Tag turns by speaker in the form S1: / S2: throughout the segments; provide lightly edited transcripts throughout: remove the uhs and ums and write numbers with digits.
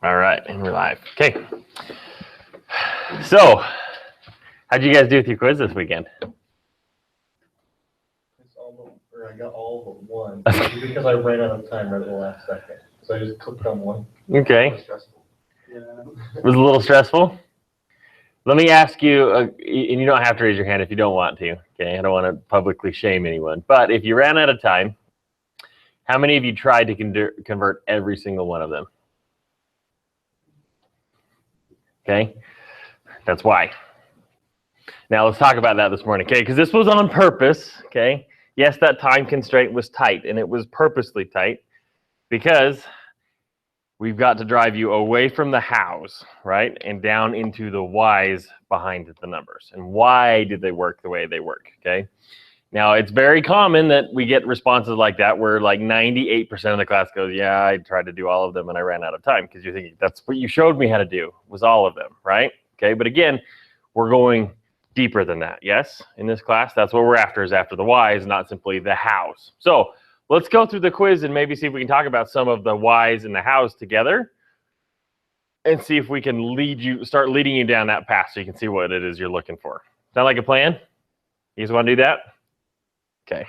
S1: All right, and we're live. Okay. So, how'd you guys do with your quiz this weekend?
S2: I got all but one because I ran out of time right at the last second. So I just clicked on one.
S1: Okay.
S2: Yeah.
S1: It was a little stressful. Let me ask you, and you don't have to raise your hand if you don't want to. Okay, I don't want to publicly shame anyone. But if you ran out of time, how many of you tried to convert every single one of them? Okay, that's why. Now let's talk about that this morning, okay? Because this was on purpose, okay? Yes, that time constraint was tight, and it was purposely tight because we've got to drive you away from the hows, right, and down into the whys behind the numbers. And why did they work the way they work, okay? Now, it's very common that we get responses like that where like 98% of the class goes, yeah, I tried to do all of them and I ran out of time, because you're thinking, that's what you showed me how to do, was all of them, right? Okay, but again, we're going deeper than that, yes? In this class, that's what we're after, is after the whys, not simply the hows. So let's go through the quiz and maybe see if we can talk about some of the whys and the hows together and see if we can start leading you down that path so you can see what it is you're looking for. Sound like a plan? You guys want to do that? Okay.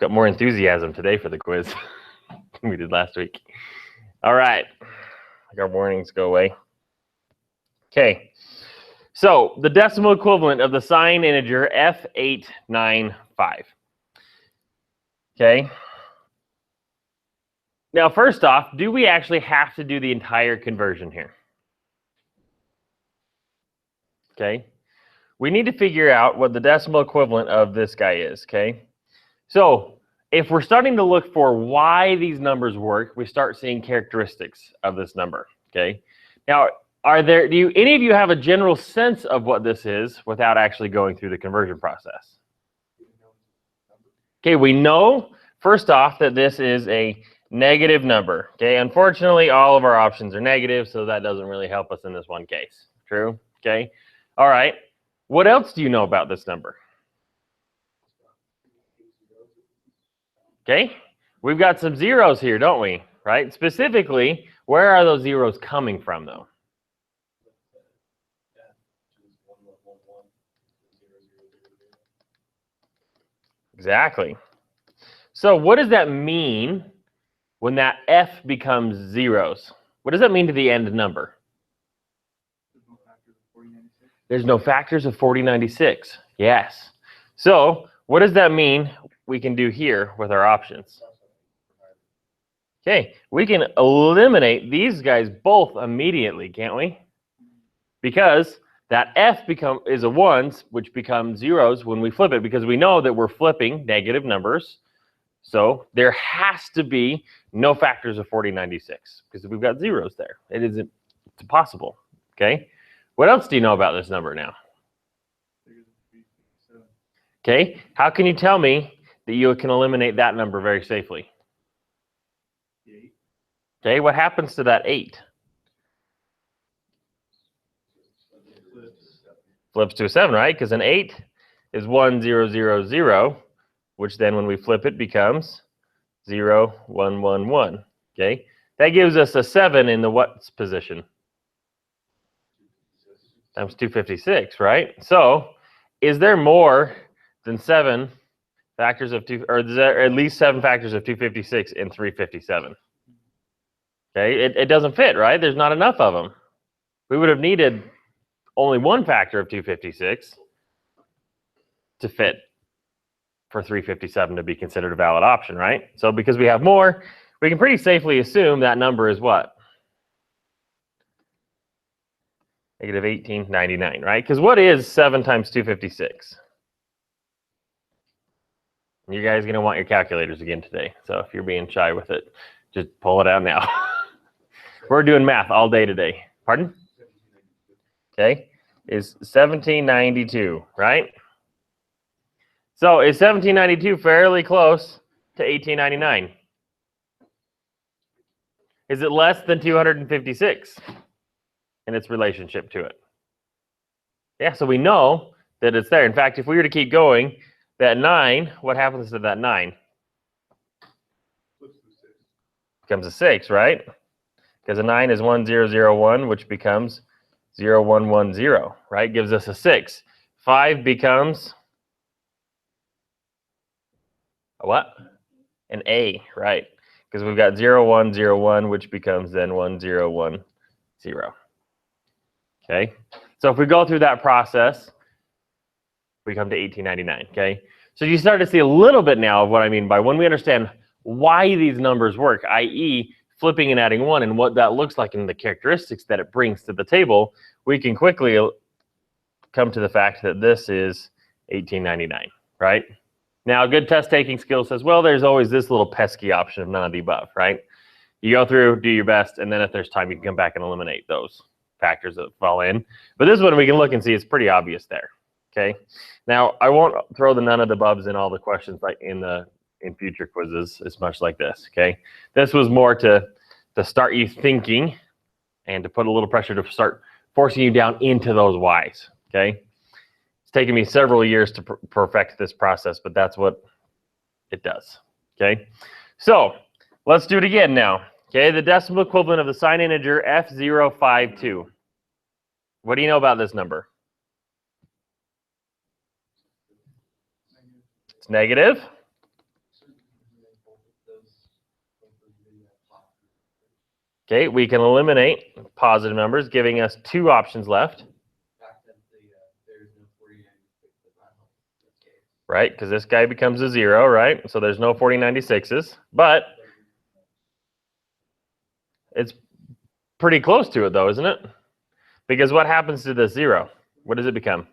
S1: Got more enthusiasm today for the quiz than we did last week. All right. Our warnings go away. Okay. So the decimal equivalent of the sign integer F895. Okay. Now, first off, do we actually have to do the entire conversion here? Okay. We need to figure out what the decimal equivalent of this guy is, okay? So if we're starting to look for why these numbers work, we start seeing characteristics of this number, okay? Now, do any of you have a general sense of what this is without actually going through the conversion process? Okay, we know, first off, that this is a negative number, okay? Unfortunately, all of our options are negative, so that doesn't really help us in this one case. True? Okay. All right. What else do you know about this number? Okay. We've got some zeros here, don't we? Right? Specifically, where are those zeros coming from, though? Exactly. So what does that mean when that F becomes zeros? What does that mean to the end number? There's no factors of 4096. Yes. So what does that mean we can do here with our options? Okay, we can eliminate these guys both immediately, can't we? Because that F is a 1s, which becomes zeros when we flip it, because we know that we're flipping negative numbers. So there has to be no factors of 4096 because we've got zeros there. It's impossible. Okay. What else do you know about this number now? Okay. How can you tell me that you can eliminate that number very safely? Okay. What happens to that 8? Flips to a 7, right? Because an 8 is 1, 0, 0, 0, which then when we flip it becomes 0, 1, 1, 1. Okay. That gives us a 7 in the what position? Times 256, right? So is there more than 7 factors of 2, or is there at least 7 factors of 256 in 357? Okay, it doesn't fit, right? There's not enough of them. We would have needed only 1 factor of 256 to fit for 357 to be considered a valid option, right? So because we have more, we can pretty safely assume that number is what? Negative 1899, right? Because what is 7 times 256? You guys are going to want your calculators again today. So if you're being shy with it, just pull it out now. We're doing math all day today. Pardon? Okay. Is 1792, right? So is 1792 fairly close to 1899? Is it less than 256 in its relationship to it? Yeah, so we know that it's there. In fact, if we were to keep going, that 9, what happens to that 9? becomes a 6, right? Because a 9 is 1, 0, 0, 1, which becomes 0, 1, 1, 0, right? Gives us a 6. 5 becomes a what? An A, right? Because we've got 0, 1, 0, 1, which becomes then 1, 0, 1, 0. Okay? So if we go through that process, we come to 1899, okay? So you start to see a little bit now of what I mean by when we understand why these numbers work, i.e. flipping and adding 1 and what that looks like and the characteristics that it brings to the table, we can quickly come to the fact that this is 1899, right? Now, a good test-taking skill says, well, there's always this little pesky option of none of the above, right? You go through, do your best, and then if there's time, you can come back and eliminate those factors that fall in. But this one, we can look and see it's pretty obvious there, okay? Now, I won't throw the none of the above in all the questions like in future quizzes as much like this, okay? This was more to start you thinking and to put a little pressure to start forcing you down into those whys, okay? It's taken me several years to perfect this process, but that's what it does, okay? So let's do it again now, okay? The decimal equivalent of the sign integer F052. What do you know about this number? It's negative. Okay, we can eliminate positive numbers, giving us 2 options left. Right, because this guy becomes a 0, right? So there's no 4096s, but it's pretty close to it though, isn't it? Because what happens to this 0? What does it become?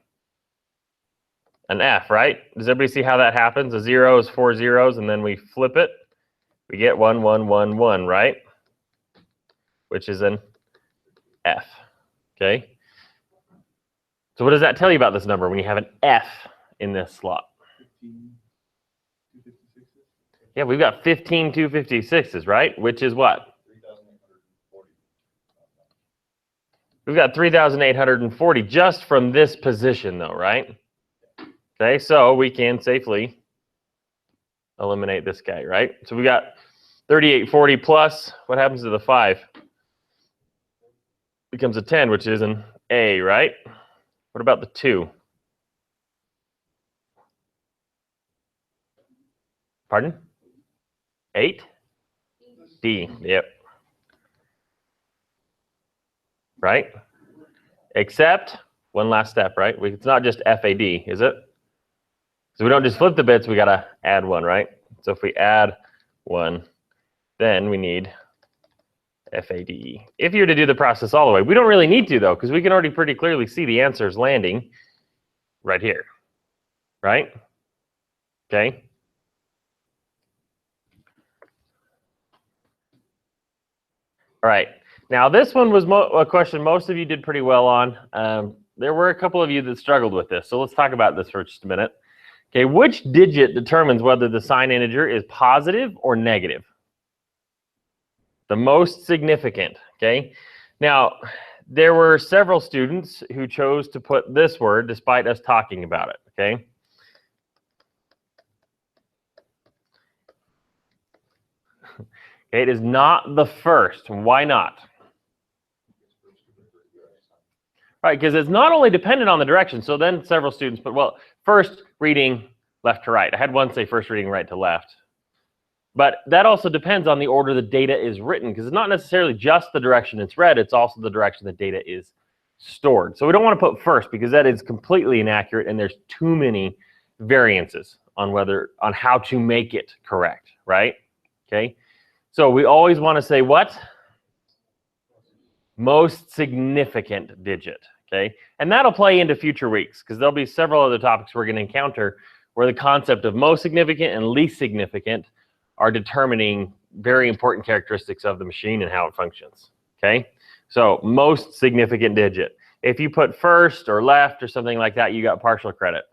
S1: An F, right? Does everybody see how that happens? A 0 is 4 zeros, and then we flip it. We get 1, 1, 1, 1, right? Which is an F, okay? So what does that tell you about this number when you have an F in this slot? Yeah, we've got 15 256s, right? Which is what? We've got 3,840 just from this position though, right? Okay, so we can safely eliminate this guy, right? So we got 3840 plus, what happens to the 5? Becomes a 10, which is an A, right? What about the 2? Pardon? 8? D, yep. Right? Except, one last step, right? It's not just FAD, is it? So we don't just flip the bits, we gotta add 1, right? So if we add 1, then we need FADE. If you were to do the process all the way, we don't really need to though, because we can already pretty clearly see the answers landing right here, right? Okay. All right. Now this one was a question most of you did pretty well on. There were a couple of you that struggled with this, so let's talk about this for just a minute. Okay, which digit determines whether the sign integer is positive or negative? The most significant, okay? Now, there were several students who chose to put this word despite us talking about it, okay? Okay, it is not the first. Why not? Right, because it's not only dependent on the direction. So then several students put, well, first reading left to right. I had one say first reading right to left. But that also depends on the order the data is written, because it's not necessarily just the direction it's read, it's also the direction the data is stored. So we don't want to put first, because that is completely inaccurate and there's too many variances on how to make it correct, right? Okay. So we always want to say what? Most significant digit, okay? And that'll play into future weeks, because there'll be several other topics we're going to encounter where the concept of most significant and least significant are determining very important characteristics of the machine and how it functions, okay? So most significant digit. If you put first or left or something like that, you got partial credit.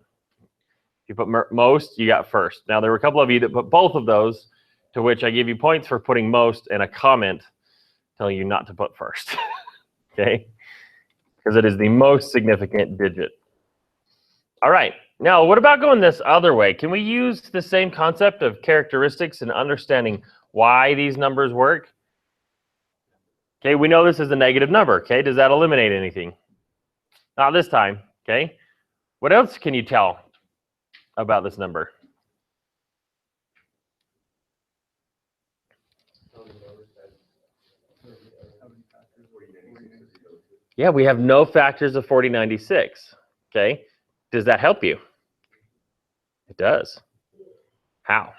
S1: If you put most, you got first. Now, there were a couple of you that put both of those, to which I give you points for putting most and a comment telling you not to put first, okay? Because it is the most significant digit. All right. Now, what about going this other way? Can we use the same concept of characteristics and understanding why these numbers work Okay, we know this is a negative number. Okay, does that eliminate anything? Not this time. Okay, what else can you tell about this number? Yeah, we have no factors of 4096. Okay, does that help you? It does. How?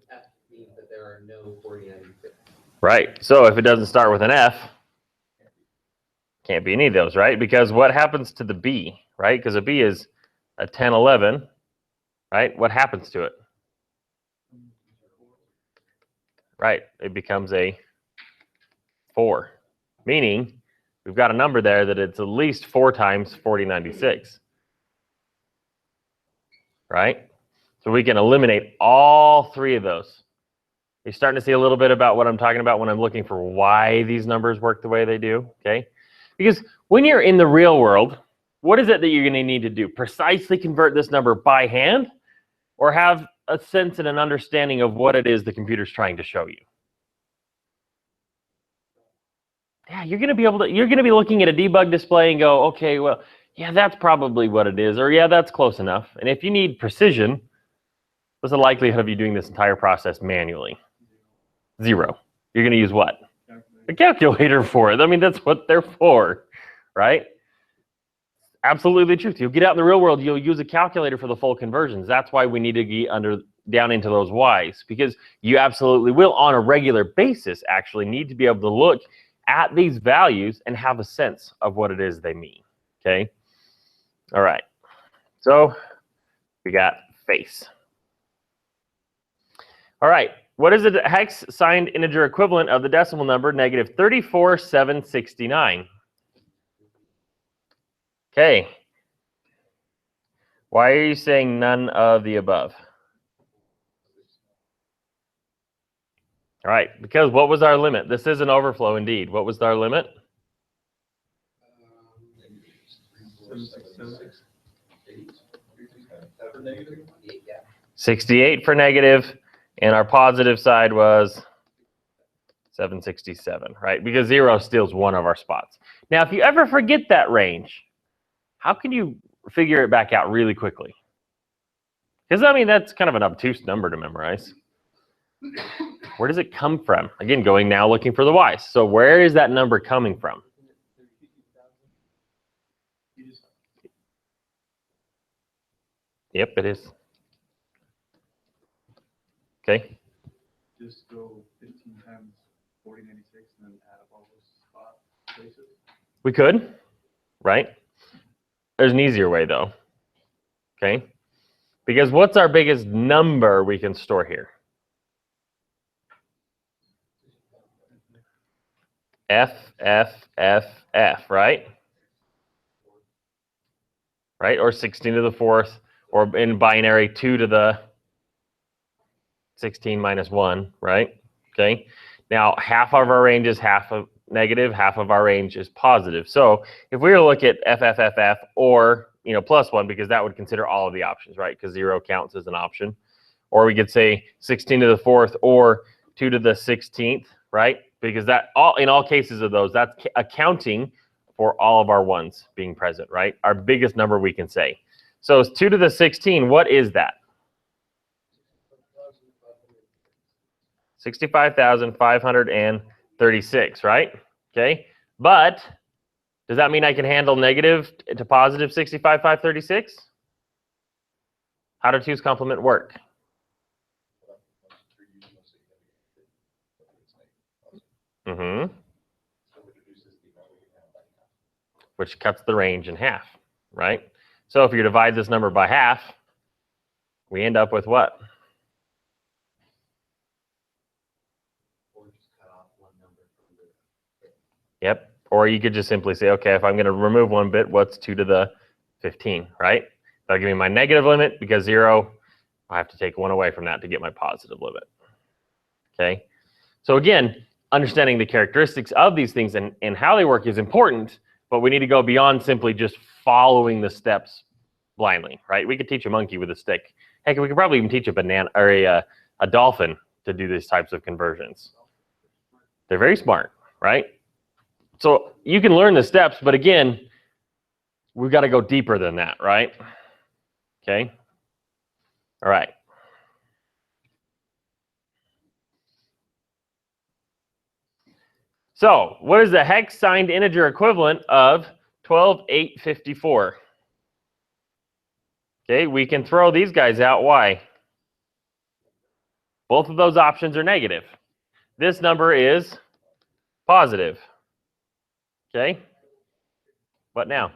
S3: F means that there are no 4096.
S1: Right. So if it doesn't start with an F, can't be any of those, right? Because what happens to the B, right? Because a B is a 10, 11, right? What happens to it? Right. It becomes a 4, meaning we've got a number there that it's at least 4 times 4096, right? So we can eliminate all 3 of those. You're starting to see a little bit about what I'm talking about when I'm looking for why these numbers work the way they do, okay? Because when you're in the real world, what is it that you're going to need to do? Precisely convert this number by hand, or have a sense and an understanding of what it is the computer's trying to show you? Yeah, you're going to be looking at a debug display and go, okay, well, yeah, that's probably what it is, or yeah, that's close enough. And if you need precision, what's the likelihood of you doing this entire process manually? 0. You're going to use what? A calculator for it. I mean, that's what they're for, right? Absolutely the truth. You'll get out in the real world, you'll use a calculator for the full conversions. That's why we need to get down into those whys, because you absolutely will, on a regular basis, actually need to be able to look at these values and have a sense of what it is they mean, okay? All right, so we got face. All right, what is the hex signed integer equivalent of the decimal number negative 34,769? Okay. Why are you saying none of the above? All right, because what was our limit? This is an overflow indeed. What was our limit? 68 for negative, and our positive side was 767, right? Because 0 steals one of our spots. Now, if you ever forget that range, how can you figure it back out really quickly? Because, I mean, that's kind of an obtuse number to memorize. Where does it come from? Again, going now looking for the y's. So where is that number coming from? Yep, it is. Okay.
S4: Just go 15 times 4096 and then add up all those spot places.
S1: We could, right? There's an easier way though. Okay. Because what's our biggest number we can store here? F, right? Right? Or 16 to the 4th, or in binary 2 to the 16 minus 1, right? Okay. Now, half of our range is half of negative, half of our range is positive. So if we were to look at FFFF or, plus 1, because that would consider all of the options, right? Because 0 counts as an option. Or we could say 16 to the 4th or 2 to the 16th, right? Because that in all cases of those, that's accounting for all of our ones being present, right? Our biggest number we can say. So it's 2 to the 16. What is that? 65,536, right? Okay. But does that mean I can handle negative to positive 65,536? How do 2's complement work? Which cuts the range in half, right? So if you divide this number by half, we end up with what? Yep. Or you could just simply say, okay, if I'm going to remove one bit, what's 2 to the 15, right? That'll give me my negative limit, because 0, I have to take 1 away from that to get my positive limit. Okay. So again, understanding the characteristics of these things and how they work is important, but we need to go beyond simply just following the steps blindly, right? We could teach a monkey with a stick. Heck, we could probably even teach a banana or a dolphin to do these types of conversions. They're very smart, right? So you can learn the steps, but again, we've got to go deeper than that, right? Okay. All right. So what is the hex signed integer equivalent of 12,854? Okay, we can throw these guys out. Why? Both of those options are negative. This number is positive. Okay. What now?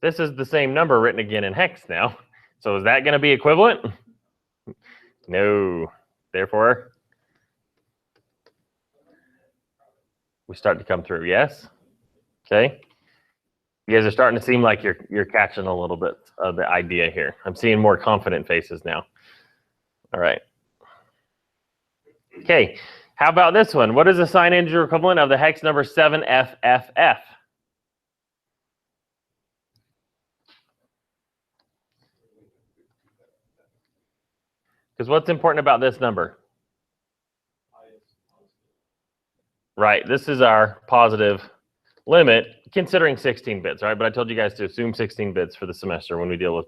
S1: This is the same number written again in hex now. So is that going to be equivalent? No. Therefore, we start to come through. Yes? Okay. You guys are starting to seem like you're catching a little bit of the idea here. I'm seeing more confident faces now. All right. Okay. How about this one? What is the signed integer equivalent of the hex number 7FFF? Because what's important about this number? Right, this is our positive limit, considering 16 bits, right? But I told you guys to assume 16 bits for the semester when we deal with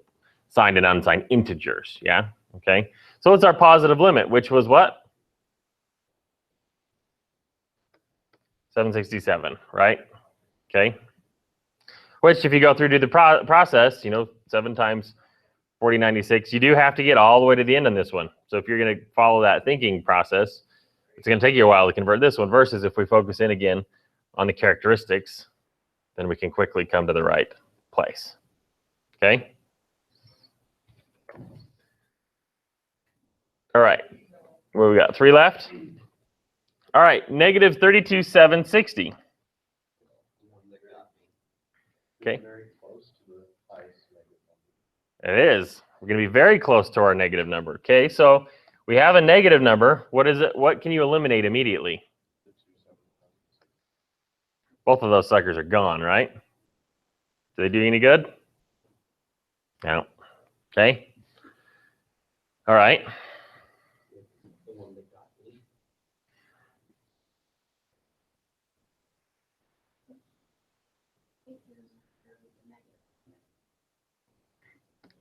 S1: signed and unsigned integers, yeah? Okay, so it's our positive limit, which was what? 767, right? Okay, which if you go through to the process, 7 times 4096, you do have to get all the way to the end on this one. So if you're going to follow that thinking process, it's going to take you a while to convert this one, versus if we focus in again on the characteristics, then we can quickly come to the right place. Okay? All right. What we got? 3 left? All right. Negative 32,760. Okay. It is. We're going to be very close to our negative number. Okay, so we have a negative number. What is it? What can you eliminate immediately? Both of those suckers are gone, right? Do they do you any good? No. Okay. All right.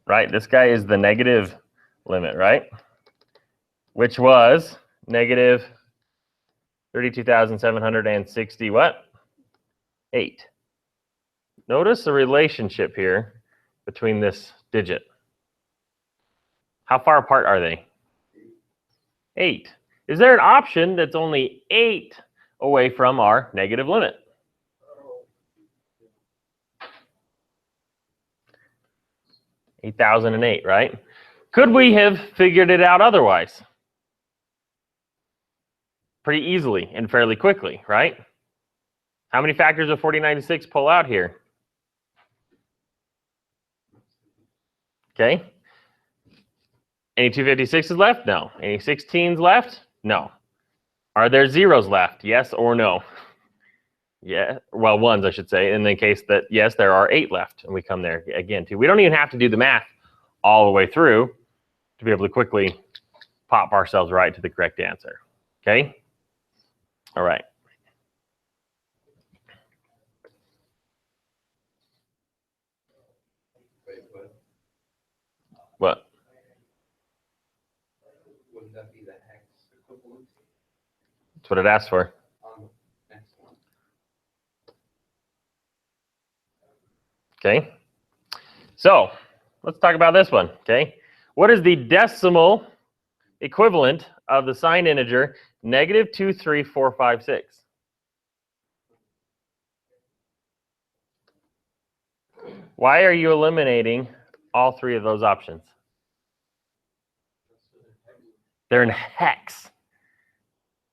S1: Right, this guy is the negative limit, right? Which was negative 32,760 what? 8. Notice the relationship here between this digit. How far apart are they? 8. Is there an option that's only 8 away from our negative limit? $8,008, right? Could we have figured it out otherwise? Pretty easily and fairly quickly, right? How many factors of 4096 pull out here? Okay. Any 256s left? No. Any 16s left? No. Are there zeros left? Yes or no? Yeah, well, ones, I should say, in the case that, yes, there are 8 left, and we come there again, too. We don't even have to do the math all the way through to be able to quickly pop ourselves right to the correct answer, okay? All right.
S3: Wait, what?
S1: What?
S3: Wouldn't that be the hex equivalent
S1: That's what it asked for.
S3: on the next one?
S1: Okay, so let's talk about this one, okay? What is the decimal equivalent of the signed integer negative 23456? Why are you eliminating all 3 of those options? They're in hex.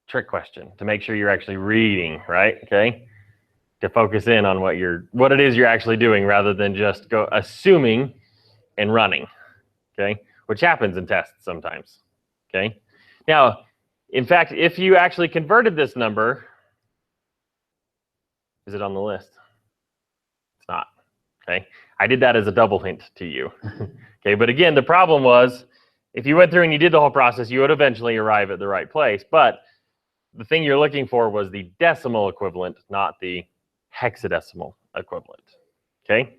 S1: Trick question to make sure you're actually reading, right? Okay. To focus in on what it is you're actually doing rather than just go assuming and running, okay? Which happens in tests sometimes, okay? Now, in fact, if you actually converted this number, is it on the list? It's not, okay? I did that as a double hint to you, okay? But again, the problem was If you went through and you did the whole process, you would eventually arrive at the right place. But the thing you're looking for was the decimal equivalent, not the hexadecimal equivalent. Okay?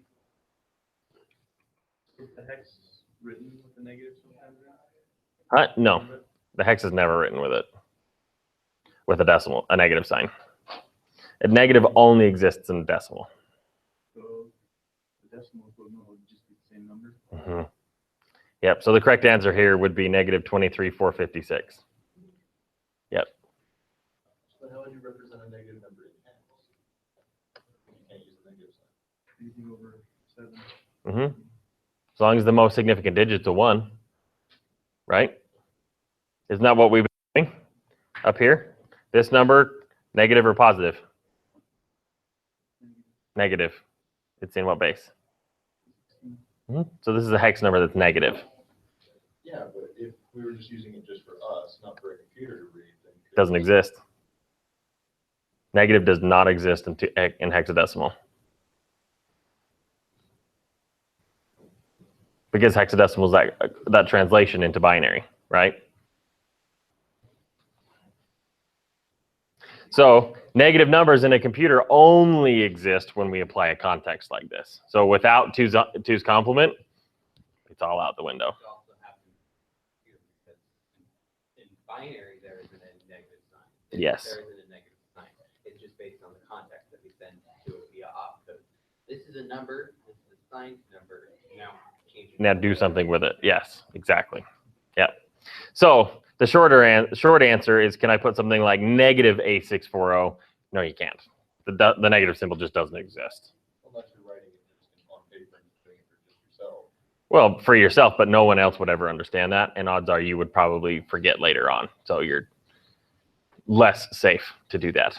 S4: Is the hex written with the negative sometimes?
S1: No, the hex is never written with it, with a decimal, a negative sign. A negative only exists in decimal.
S4: So the decimal equivalent would just be the same number.
S1: Mm-hmm. Yep, so the correct answer here would be negative 23,456. Yep.
S2: But how would you represent a negative number in hex? You can't use the negative sign.
S4: Anything over 7.
S1: Mm-hmm. As long as the most significant digit's a 1, right? Isn't that what we've been doing up here? This number, negative or positive? Negative. It's in what base? Mm-hmm. So this is a hex number that's negative.
S2: Yeah, but if we were just using it just for us, not for a computer to read, then
S1: It doesn't exist. Negative does not exist in hexadecimal. Because hexadecimal is that translation into binary, right? So negative numbers in a computer only exist when we apply a context like this. So without two's complement, it's all out the window.
S3: It also happens here because in binary there isn't a negative sign.
S1: Yes.
S3: There isn't a negative sign. It's just based on the context that we send to it via opcode. This is a number. This is a signed number. Change it.
S1: Now do something with it. Yes, exactly. Yep. So the short answer is, can I put something like negative A640? No, you can't. The negative symbol just doesn't exist.
S2: unless you're writing it just on paper and doing it for just yourself.
S1: Well, for yourself, but no one else would ever understand that. And odds are you would probably forget later on. So you're less safe to do that.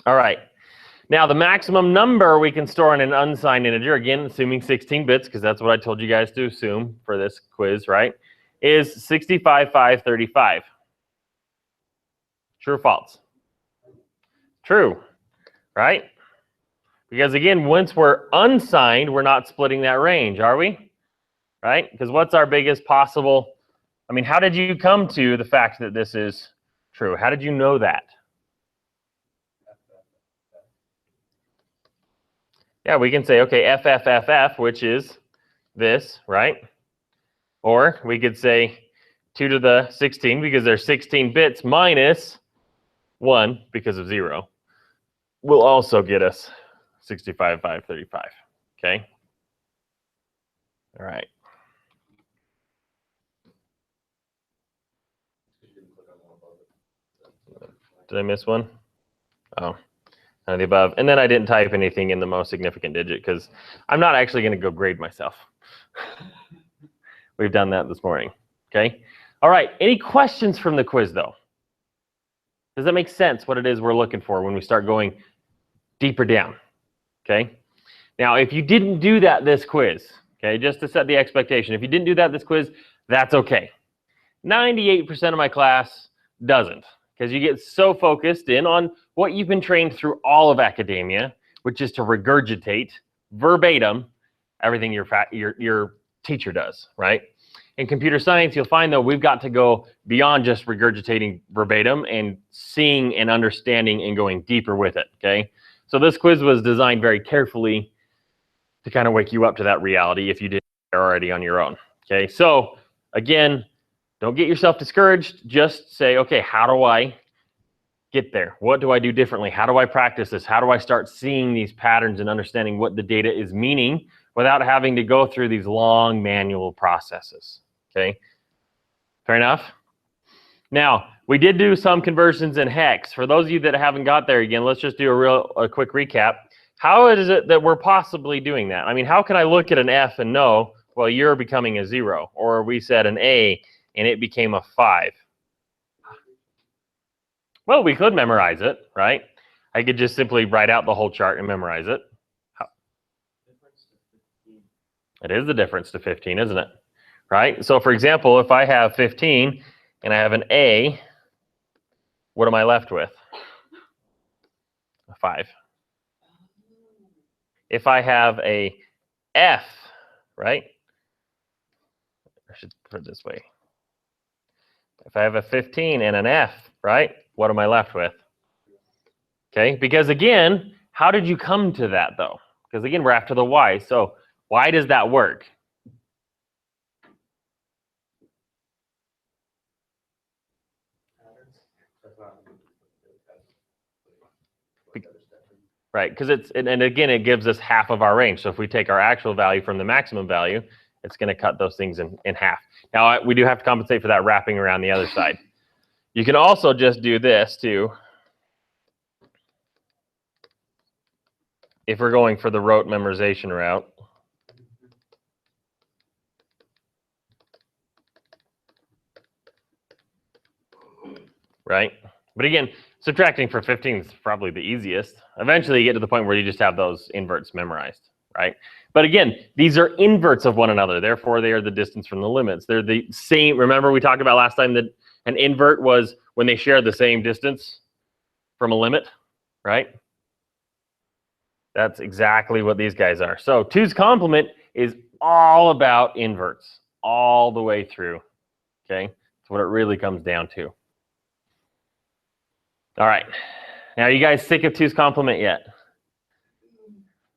S1: All right. Now, the maximum number we can store in an unsigned integer, again, assuming 16 bits, because that's what I told you guys to assume for this quiz, right, is 65,535. True or false? True, right? Because, again, once we're unsigned, we're not splitting that range, are we? Right? Because what's our biggest possible? I mean, how did you come to the fact that this is true? How did you know that? Yeah, we can say, okay, FFFF, which is this, right? Or we could say 2 to the 16 because there's 16 bits minus 1 because of 0 will also get us 65,535, okay? All right. Did I miss one? Oh. None of the above. And then I didn't type anything in the most significant digit because I'm not actually going to go grade myself. We've done that this morning. Okay. All right. Any questions from the quiz, though? Does that make sense what it is we're looking for when we start going deeper down? Okay. Now, if you didn't do that this quiz, okay, just to set the expectation, if you didn't do that this quiz, that's okay. 98% of my class doesn't. Because you get so focused in on what you've been trained through all of academia, which is to regurgitate verbatim everything your teacher does, right? In computer science, you'll find, though, we've got to go beyond just regurgitating verbatim and seeing and understanding and going deeper with it, okay? So this quiz was designed very carefully to kind of wake you up to that reality if you didn't already on your own, okay? So, again, don't get yourself discouraged. Just say, okay, how do I get there? What do I do differently? How do I practice this? How do I start seeing these patterns and understanding what the data is meaning without having to go through these long manual processes? Okay, fair enough? Now, we did do some conversions in hex. For those of you that haven't got there, again, let's just do a quick recap. How is it that we're possibly doing that? I mean, how can I look at an F and know, well, you're becoming a 0, or we said an A and it became a 5? Well, we could memorize it, right? I could just simply write out the whole chart and memorize it. It is the difference to 15, isn't it? Right? So, for example, if I have 15 and I have an A, what am I left with? A 5. If I have a F, right? I should put it this way. If I have a 15 and an F, right, what am I left with? Okay, because again, how did you come to that though? Because again, we're after the Y. So why does that work? Right, because and again, it gives us half of our range. So if we take our actual value from the maximum value, it's going to cut those things in half. Now, we do have to compensate for that wrapping around the other side. You can also just do this too. If we're going for the rote memorization route. Right? But again, subtracting for 15 is probably the easiest. Eventually, you get to the point where you just have those inverts memorized, right? But again, these are inverts of one another. Therefore, they are the distance from the limits. They're the same. Remember, we talked about last time that an invert was when they share the same distance from a limit, right? That's exactly what these guys are. So 2's complement is all about inverts all the way through, okay? That's what it really comes down to. All right. Now, are you guys sick of 2's complement yet?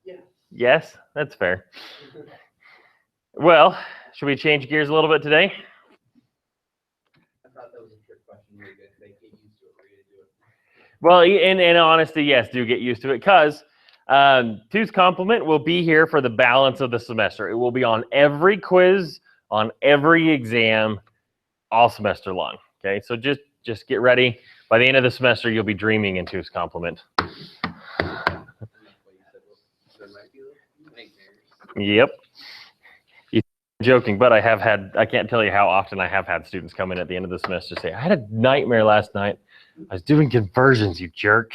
S3: Yeah.
S1: Yes, that's fair. Well, should we change gears a little bit today?
S3: I thought that was a trick question. Really good. They get used to it. We're going to do it.
S1: Well, in honesty, yes, do get used to it because 2's complement will be here for the balance of the semester. It will be on every quiz, on every exam, all semester long. Okay, so just get ready. By the end of the semester, you'll be dreaming in 2's complement. Yep. You're joking, but I can't tell you how often I have had students come in at the end of the semester say, I had a nightmare last night. I was doing conversions, you jerk.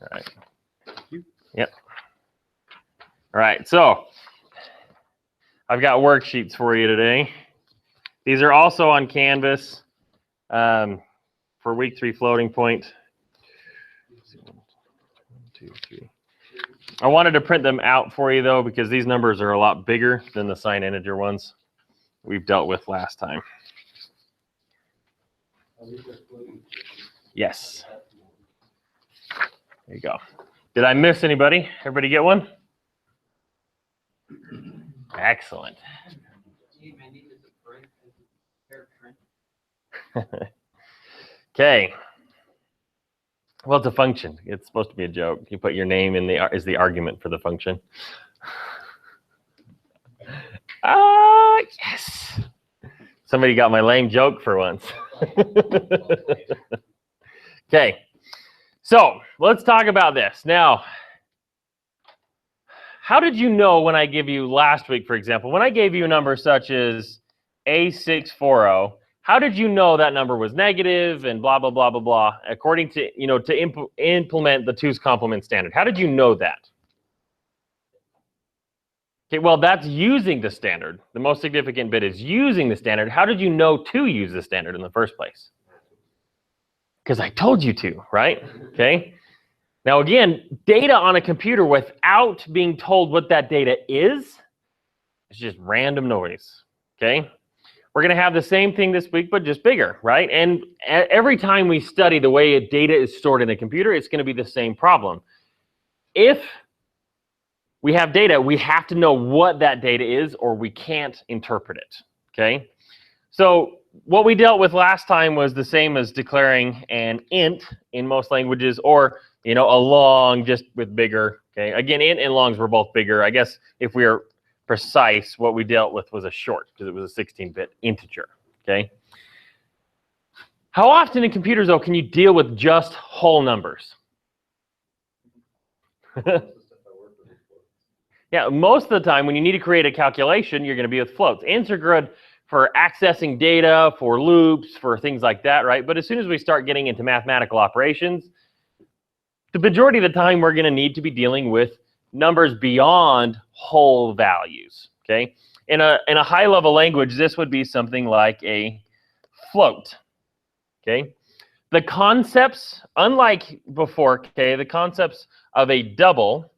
S1: All right. Yep. All right, so I've got worksheets for you today. These are also on Canvas for week 3 floating point. 1, 2, 3. I wanted to print them out for you though because these numbers are a lot bigger than the sign integer ones we've dealt with last time. Yes. There you go. Did I miss anybody? Everybody get one? Excellent. Okay. Well, it's a function. It's supposed to be a joke. You put your name in is the argument for the function. Yes. Somebody got my lame joke for once. Okay. So let's talk about this. Now, how did you know when I give you last week, for example, when I gave you a number such as A640, how did you know that number was negative and blah, blah, blah, blah, blah, according to, to implement the 2's complement standard? How did you know that? Okay, well, that's using the standard. The most significant bit is using the standard. How did you know to use the standard in the first place? Because I told you to, right? Okay. Now, again, data on a computer without being told what that data is just random noise, okay? We're going to have the same thing this week, but just bigger, right? And every time we study the way data is stored in a computer, it's going to be the same problem. If we have data, we have to know what that data is or we can't interpret it, okay? So what we dealt with last time was the same as declaring an int in most languages or, a long just with bigger, okay? Again, int and longs were both bigger. I guess if we are precise, what we dealt with was a short because it was a 16-bit integer, okay? How often in computers, though, can you deal with just whole numbers? Yeah, most of the time when you need to create a calculation, you're going to be with floats. Ints are good for accessing data, for loops, for things like that, right? But as soon as we start getting into mathematical operations, the majority of the time we're going to need to be dealing with numbers beyond whole values, okay? In a high-level language, this would be something like a float, okay? The concepts, unlike before, okay, the concepts of a double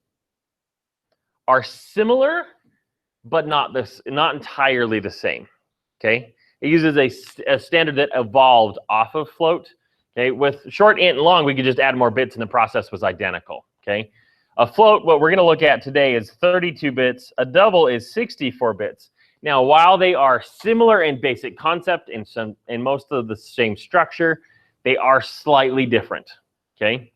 S1: are similar, but not entirely the same. Okay, it uses a standard that evolved off of float. Okay, with short, int, and long, we could just add more bits, and the process was identical. Okay, a float, what we're going to look at today is 32 bits. A double is 64 bits. Now, while they are similar in basic concept and most of the same structure, they are slightly different. Okay.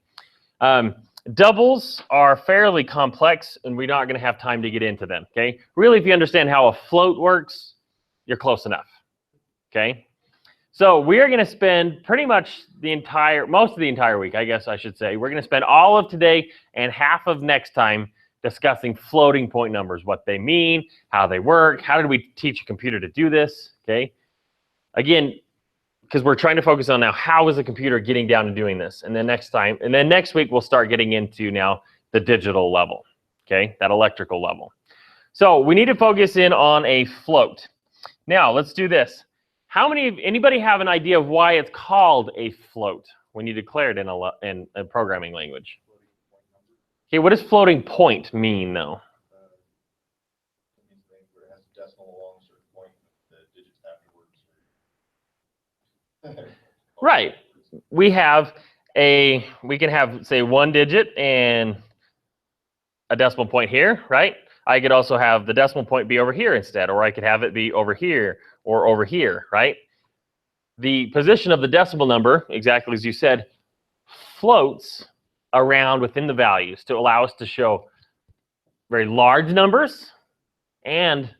S1: Doubles are fairly complex, and we're not going to have time to get into them, okay? Really, if you understand how a float works, you're close enough, okay? So we are going to spend pretty much most of the entire week, I guess I should say. We're going to spend all of today and half of next time discussing floating point numbers, what they mean, how they work, how did we teach a computer to do this, okay? Again, because we're trying to focus on now how is a computer getting down to doing this, and then next week we'll start getting into now the digital level, okay, that electrical level. So we need to focus in on a float. Now let's do this. Anybody have an idea of why it's called a float when you declare it in a programming language? Okay, what does floating point mean though?
S2: It means where it has a decimal along a certain point, the digits afterwards.
S1: Right. We can have, say, one digit and a decimal point here, right? I could also have the decimal point be over here instead, or I could have it be over here or over here, right? The position of the decimal number, exactly as you said, floats around within the values to allow us to show very large numbers and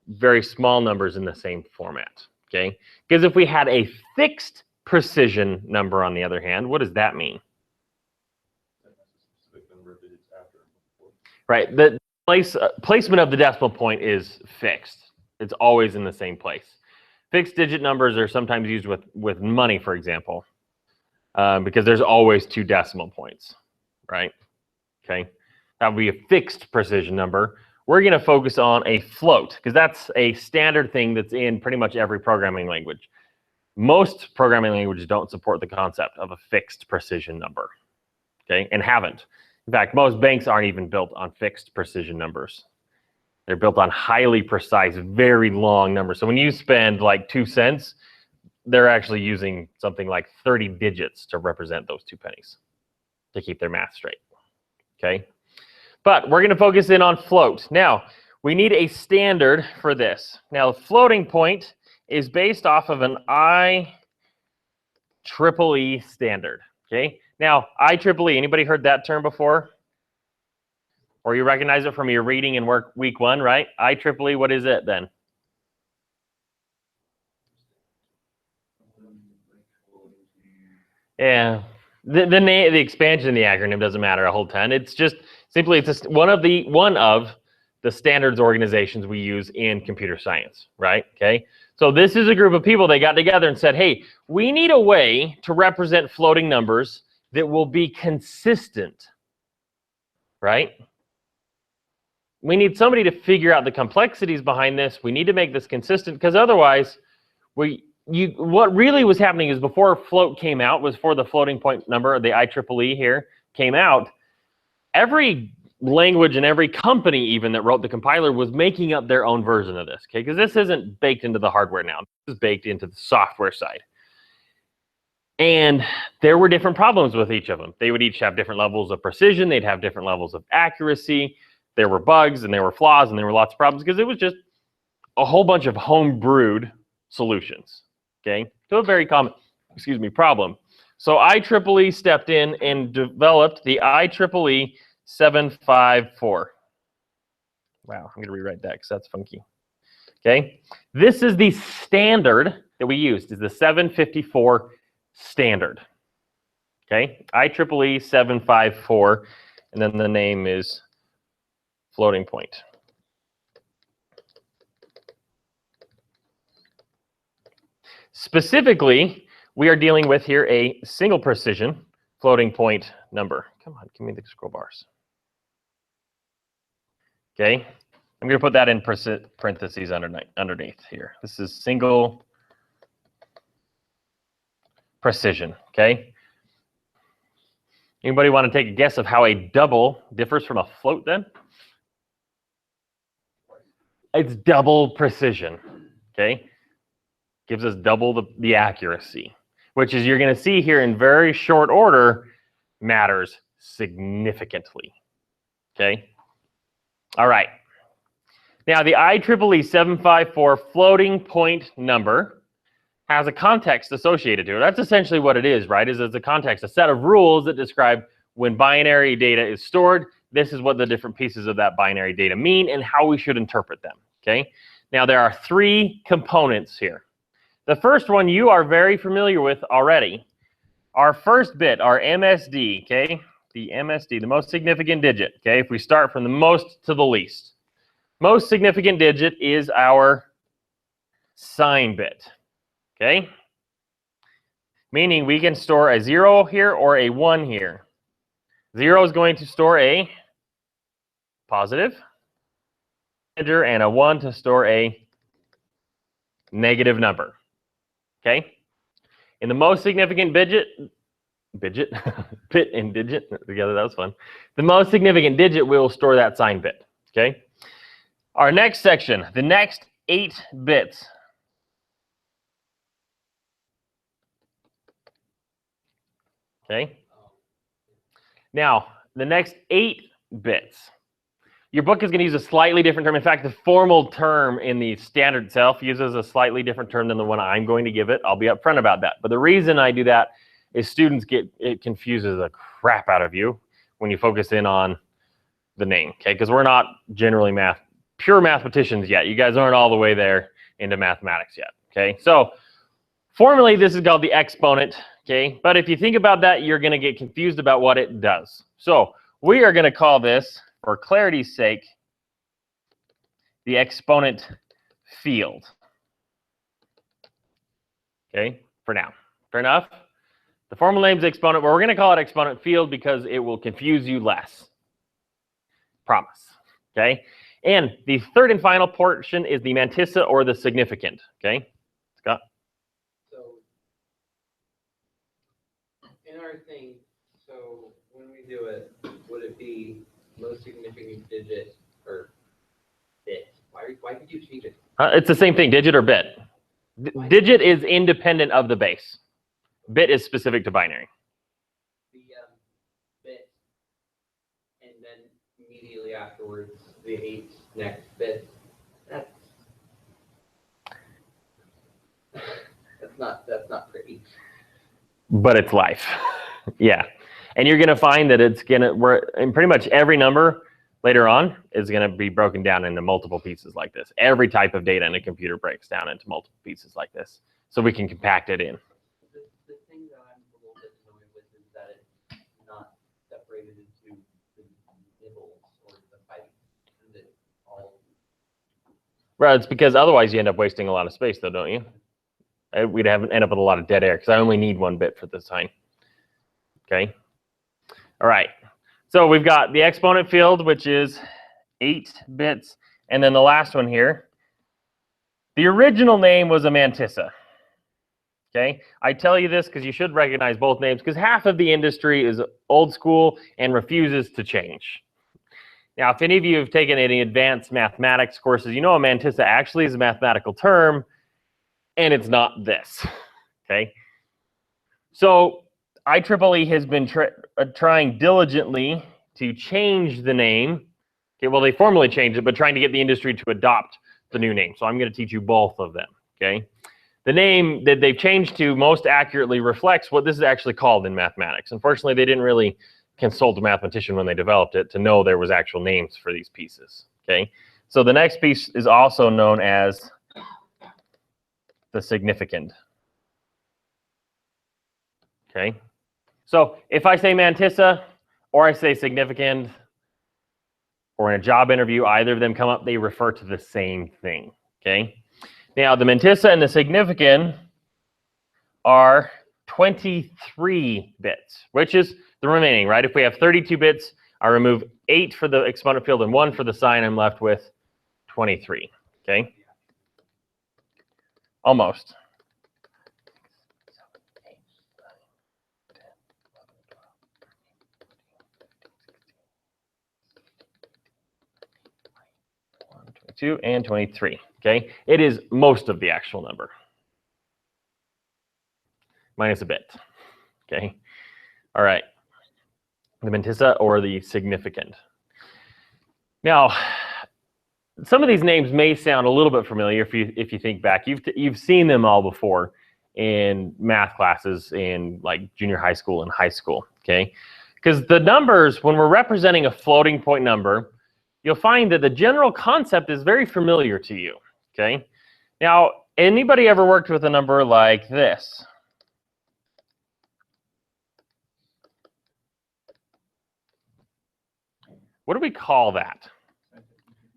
S1: very small numbers in the same format, okay? Because if we had a fixed precision number, on the other hand, what does that mean? Right, the placement of the decimal point is fixed. It's always in the same place. Fixed digit numbers are sometimes used with money, for example, because there's always 2 decimal points, right? Okay, that would be a fixed precision number. We're going to focus on a float because that's a standard thing that's in pretty much every programming language. Most programming languages don't support the concept of a fixed precision number, okay, and haven't. In fact, most banks aren't even built on fixed precision numbers. They're built on highly precise, very long numbers. So when you spend like 2 cents, they're actually using something like 30 digits to represent those 2 pennies to keep their math straight, okay? But we're going to focus in on float. Now, we need a standard for this. Now, floating point is based off of an IEEE standard, okay? Now, IEEE, anybody heard that term before? Or you recognize it from your reading in week 1, right? IEEE, what is it then? Yeah, the expansion of the acronym doesn't matter a whole ton. It's just simply one of the standards organizations we use in computer science, right? Okay, so this is a group of people that got together and said, hey, we need a way to represent floating numbers that will be consistent, right? We need somebody to figure out the complexities behind this. We need to make this consistent because otherwise, what really was happening is before float came out, was for the floating point number, the IEEE here came out, every language and every company even that wrote the compiler was making up their own version of this, okay? Because this isn't baked into the hardware now. This is baked into the software side. And there were different problems with each of them. They would each have different levels of precision. They'd have different levels of accuracy. There were bugs and there were flaws and there were lots of problems because it was just a whole bunch of home-brewed solutions, okay, to a very common, problem. So IEEE stepped in and developed the IEEE 754. Wow, I'm going to rewrite that because that's funky. Okay, this is the standard that we used, is the 754 standard. Okay, IEEE 754, and then the name is floating point. Specifically, we are dealing with here a single precision floating point number. Come on, give me the scroll bars. Okay, I'm going to put that in parentheses underneath here. This is single precision, okay? Anybody want to take a guess of how a double differs from a float then? it's double precision, okay? Gives us double the accuracy, which is you're going to see here in very short order matters significantly, okay? All right. Now, the IEEE 754 floating point number has a context associated to it. That's essentially what it is, right? It's a context, a set of rules that describe when binary data is stored, this is what the different pieces of that binary data mean and how we should interpret them, okay? Now, there are 3 components here. The first one you are very familiar with already. Our first bit, our MSD, okay? The MSD, the most significant digit, okay? If we start from the most to the least. Most significant digit is our sign bit, okay? Meaning we can store a 0 here or a 1 here. 0 is going to store a positive integer and a 1 to store a negative number, okay? In the most significant bit and digit together, that was fun. The most significant digit, we will store that sign bit, okay? Our next section, the next 8 bits. Okay? Now, the next 8 bits. Your book is going to use a slightly different term. In fact, the formal term in the standard itself uses a slightly different term than the one I'm going to give it. I'll be upfront about that. But the reason I do that is students it confuses the crap out of you when you focus in on the name, okay? Because we're not generally pure mathematicians yet. You guys aren't all the way there into mathematics yet, okay? So formally, this is called the exponent, okay? But if you think about that, you're going to get confused about what it does. So we are going to call this, for clarity's sake, the exponent field. Okay, for now. Fair enough? The formal name is exponent, but we're going to call it exponent field because it will confuse you less. Promise. Okay? And the third and final portion is the mantissa or the significand. Okay? Scott?
S3: So, in our thing, so when we do it, would it be most significant digit or bit? Why did you change it?
S1: It's the same thing, digit or bit. Digit is independent of the base. Bit is specific to binary.
S3: The bit, and then immediately afterwards, the 8 next bit. That's not pretty.
S1: But it's life. Yeah. And you're going to find that and pretty much every number later on is going to be broken down into multiple pieces like this. Every type of data in a computer breaks down into multiple pieces like this. So we can compact it in.
S3: The thing that I'm a little bit annoyed with is that it's not separated into the nibbles or the bytes. And it all.
S1: Well, it's because otherwise you end up wasting a lot of space though, don't you? We'd end up with a lot of dead air because I only need 1 bit for the sign. Okay. All right. So we've got the exponent field, which is 8 bits. And then the last one here. The original name was a mantissa. Okay. I tell you this because you should recognize both names because half of the industry is old school and refuses to change. Now, if any of you have taken any advanced mathematics courses, you know a mantissa actually is a mathematical term. And it's not this, okay? So IEEE has been trying diligently to change the name. Okay, well, they formally changed it, but trying to get the industry to adopt the new name. So I'm going to teach you both of them, okay? The name that they've changed to most accurately reflects what this is actually called in mathematics. Unfortunately, they didn't really consult a mathematician when they developed it to know there was actual names for these pieces, okay? So the next piece is also known as the significand. Okay, so if I say mantissa or I say significand, or in a job interview, either of them come up, they refer to the same thing. Okay, now the mantissa and the significand are 23 bits, which is the remaining, right? If we have 32 bits, I remove 8 for the exponent field and 1 for the sign, I'm left with 23. Okay, almost. 2, and 23. Okay, it is most of the actual number. Minus a bit. Okay, all right. The mantissa or the significand. Now, some of these names may sound a little bit familiar if you think back. You've seen them all before in math classes in like junior high school and high school, okay? Because the numbers, when we're representing a floating point number, you'll find that the general concept is very familiar to you, okay? Now, anybody ever worked with a number like this? What do we call that?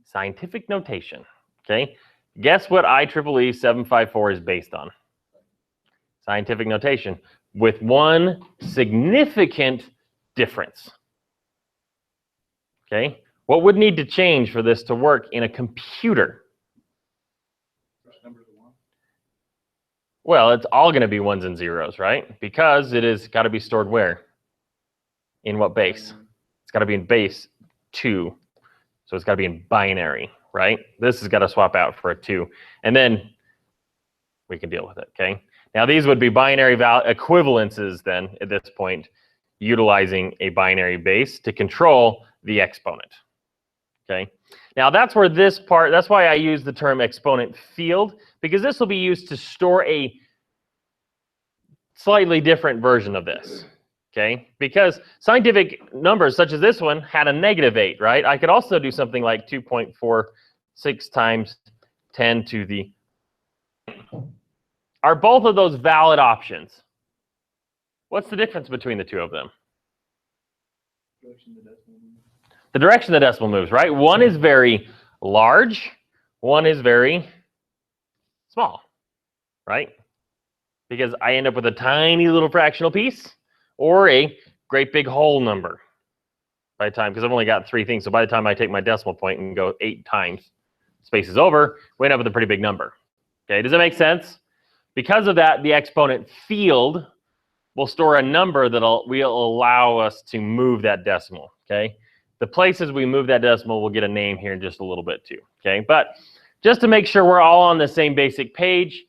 S1: Scientific notation, okay? Guess what IEEE 754 is based on? Scientific notation, with one significant difference, okay? What would need to change for this to work in a computer? Well, it's all going to be ones and zeros, right? Because it has got to be stored where? In what base? It's got to be in base 2. So it's got to be in binary, right? This has got to swap out for a 2. And then we can deal with it, okay? Now, these would be binary equivalences then at this point, utilizing a binary base to control the exponent, okay? Now, that's where this part, that's why I use the term exponent field, because this will be used to store a slightly different version of this. Okay, because scientific numbers such as this one had a -8, right? I could also do something like 2.46 times 10 to the. Are both of those valid options? What's the difference between the two of them? The direction the decimal moves, right? One is very large, one is very small, right? Because I end up with a tiny little fractional piece, or a great big whole number by the time, because I've only got 3 things. So by the time I take my decimal point and go 8 times, space is over, we end up with a pretty big number. Okay, does that make sense? Because of that, the exponent field will store a number that will allow us to move that decimal, okay? The places we move that decimal, we'll get a name here in just a little bit too, okay? But just to make sure we're all on the same basic page,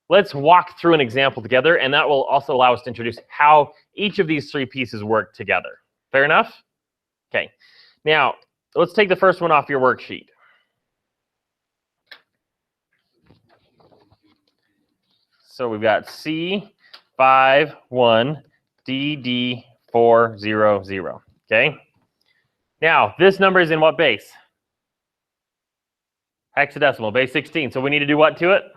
S1: let's walk through an example together, and that will also allow us to introduce how each of these 3 pieces work together. Fair enough? Okay. Now, let's take the first one off your worksheet. So we've got C51DD400, okay? Now, this number is in what base? Hexadecimal, base 16. So we need to do what to it?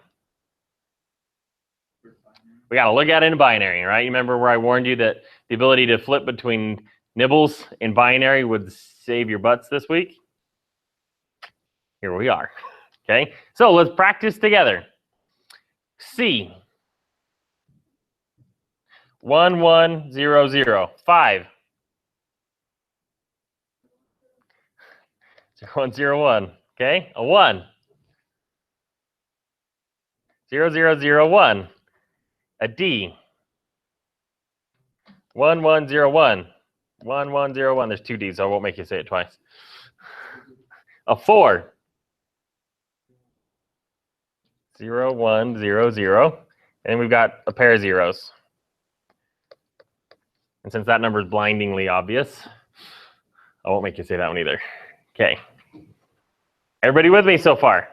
S1: We got to look at it in binary, right? You remember where I warned you that the ability to flip between nibbles in binary would save your butts this week? Here we are, okay? So let's practice together. C, 1100, 5, 0101, okay? A 1, 0001. A D, 1101, 1101. There's 2 Ds, so I won't make you say it twice. A 4, 0100, and we've got a pair of zeros. And since that number is blindingly obvious, I won't make you say that one either. Okay. Everybody with me so far?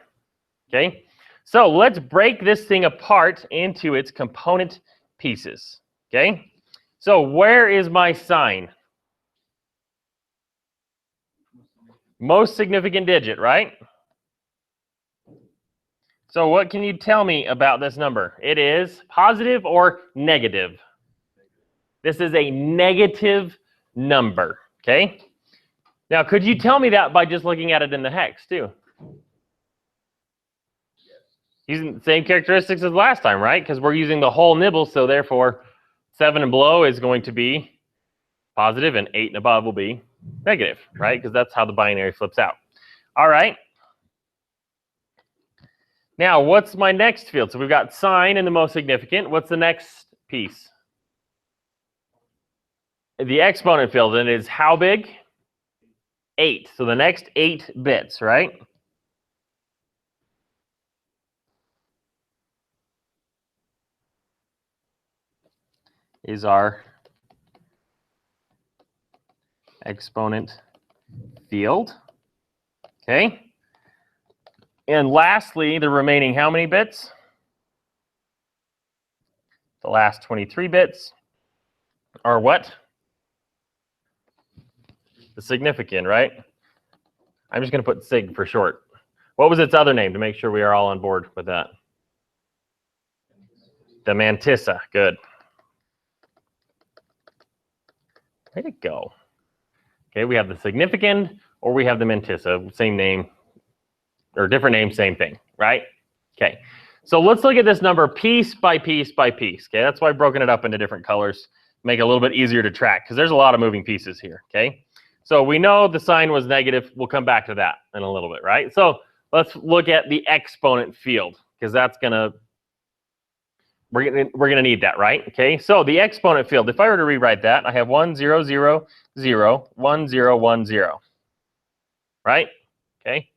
S1: Okay. So let's break this thing apart into its component pieces, okay? So where is my sign? Most significant digit, right? So what can you tell me about this number? It is positive or negative? This is a negative number, okay? Now, could you tell me that by just looking at it in the hex, too? Using the same characteristics as last time, right? Because we're using the whole nibble, so therefore 7 and below is going to be positive and 8 and above will be negative, right? Because that's how the binary flips out. All right. Now, what's my next field? So we've got sign and the most significant. What's the next piece? The exponent field, and it is how big? 8. So the next 8 bits, right? is our exponent field. Okay. And lastly, the remaining how many bits? The last 23 bits are what? The significand, right? I'm just going to put sig for short. What was its other name to make sure we are all on board with that? The mantissa. Good. Way to go. Okay, we have the significand or we have the mantissa. Same name or different name, same thing, right? Okay. So let's look at this number piece by piece by piece. Okay, that's why I've broken it up into different colors, make it a little bit easier to track because there's a lot of moving pieces here. Okay, so we know the sign was negative. We'll come back to that in a little bit, right? So let's look at the exponent field because that's we're gonna need that, right? Okay, so the exponent field. If I were to rewrite that, I have 1 0 0 0 1 0 1 0, right? Okay.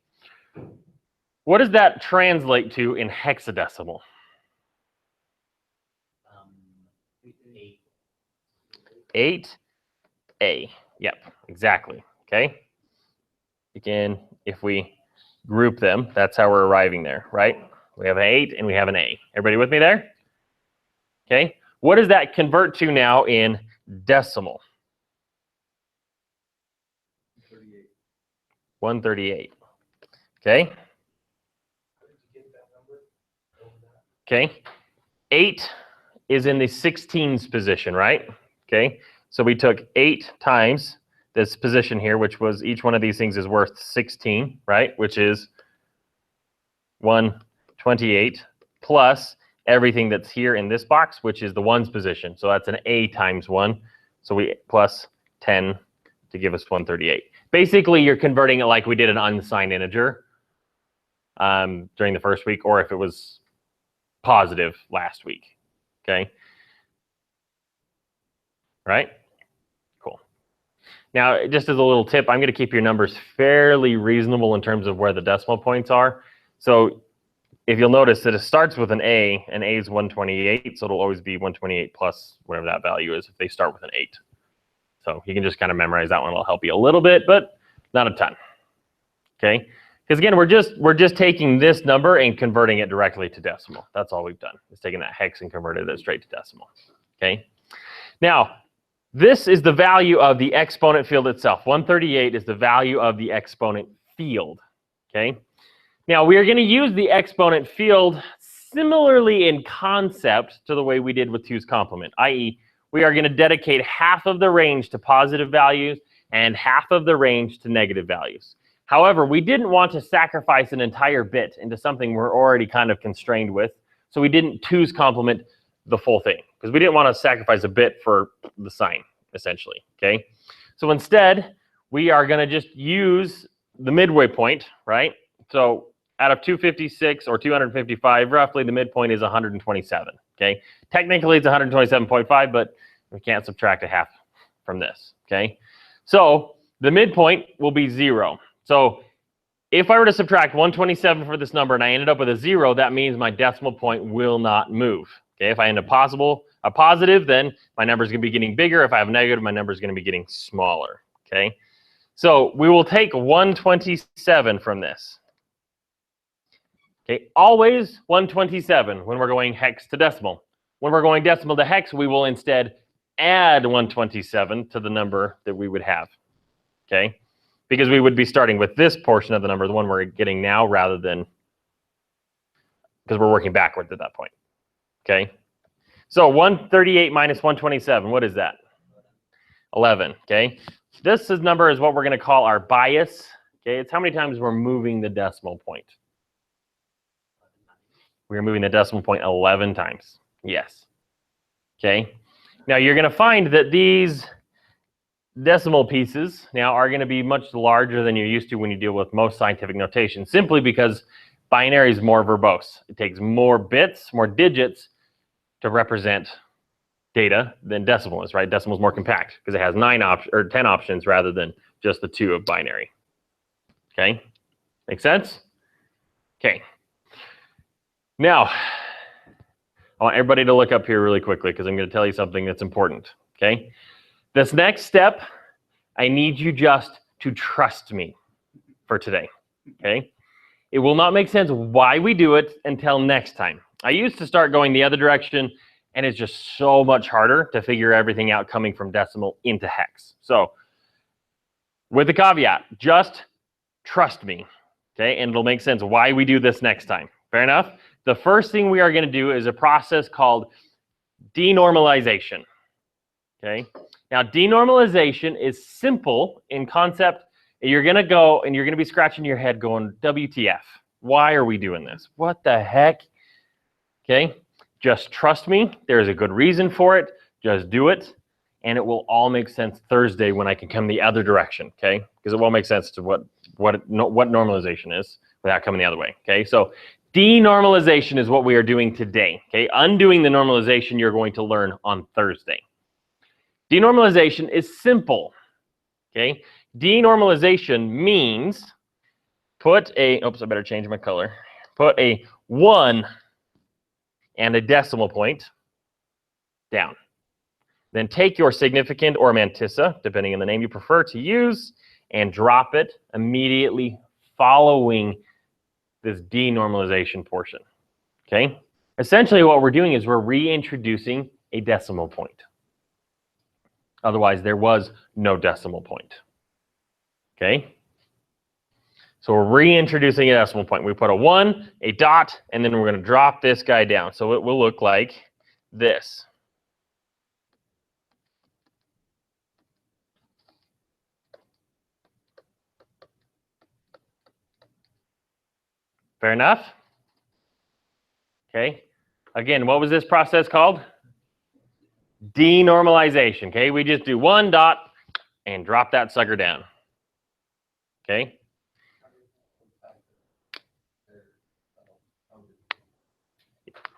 S1: What does that translate to in hexadecimal? 8A. Yep, exactly. Okay. Again, if we group them, that's how we're arriving there, right? We have an 8 and we have an A. Everybody with me there? Okay. What does that convert to now in decimal?
S4: 38.
S1: 138. Okay. Okay. 8 is in the 16s position, right? Okay. So we took 8 times this position here, which was each one of these things is worth 16, right? Which is 128 plus everything that's here in this box, which is the ones position. So that's an A times 1. So we plus 10 to give us 138. Basically, you're converting it like we did an unsigned integer during the first week, or if it was positive last week. Okay. Right? Cool. Now, just as a little tip, I'm going to keep your numbers fairly reasonable in terms of where the decimal points are. So if you'll notice that it starts with an A, and A is 128, so it'll always be 128 plus whatever that value is if they start with an 8. So you can just kind of memorize that one. It'll help you a little bit, but not a ton. Okay? Because again, we're just taking this number and converting it directly to decimal. That's all we've done. Is taking that hex and converted it straight to decimal. Okay? Now, this is the value of the exponent field itself. 138 is the value of the exponent field. Okay? Now, we are going to use the exponent field similarly in concept to the way we did with 2's complement, i.e., we are going to dedicate half of the range to positive values and half of the range to negative values. However, we didn't want to sacrifice an entire bit into something we're already kind of constrained with, so we didn't 2's complement the full thing, because we didn't want to sacrifice a bit for the sign, essentially, okay? So instead, we are going to just use the midway point, right? So out of 256 or 255, roughly the midpoint is 127, okay? Technically, it's 127.5, but we can't subtract a half from this, okay? So the midpoint will be 0. So if I were to subtract 127 for this number and I ended up with a 0, that means my decimal point will not move. Okay, if I end up a positive, then my number is going to be getting bigger. If I have a negative, my number is going to be getting smaller. Okay, so we will take 127 from this. Okay, always 127 when we're going hex to decimal. When we're going decimal to hex, we will instead add 127 to the number that we would have. Okay, because we would be starting with this portion of the number, the one we're getting now, rather than, because we're working backwards at that point. Okay, so 138 minus 127, what is that? 11, okay? This number is what we're going to call our bias, okay? It's how many times we're moving the decimal point. We're moving the decimal point 11 times, yes. Okay, now you're going to find that these decimal pieces now are going to be much larger than you're used to when you deal with most scientific notation, simply because binary is more verbose. It takes more bits, more digits to represent data than decimal is, right? Decimal is more compact because it has 10 options rather than just the 2 of binary. Okay, make sense? Okay. Now, I want everybody to look up here really quickly because I'm going to tell you something that's important, okay? This next step, I need you just to trust me for today, okay? It will not make sense why we do it until next time. I used to start going the other direction, and it's just so much harder to figure everything out coming from decimal into hex. So with the caveat, just trust me, okay? And it'll make sense why we do this next time. Fair enough? The first thing we are going to do is a process called denormalization, okay? Now, denormalization is simple in concept. You're going to go and you're going to be scratching your head going, WTF? Why are we doing this? What the heck? Okay? Just trust me. There's a good reason for it. Just do it. And it will all make sense Thursday when I can come the other direction, okay? Because it won't make sense to what normalization is without coming the other way, okay? So denormalization is what we are doing today, okay? Undoing the normalization you're going to learn on Thursday. Denormalization is simple, okay? Denormalization means put a, oops, I better change my color. Put a 1 and a decimal point down. Then take your significand or mantissa, depending on the name you prefer to use, and drop it immediately following this denormalization portion, okay? Essentially what we're doing is we're reintroducing a decimal point. Otherwise, there was no decimal point, okay? So we're reintroducing a decimal point. We put a 1, a dot, and then we're going to drop this guy down. So it will look like this. Fair enough? Okay. Again, what was this process called? Denormalization. Okay. We just do 1 dot and drop that sucker down. Okay.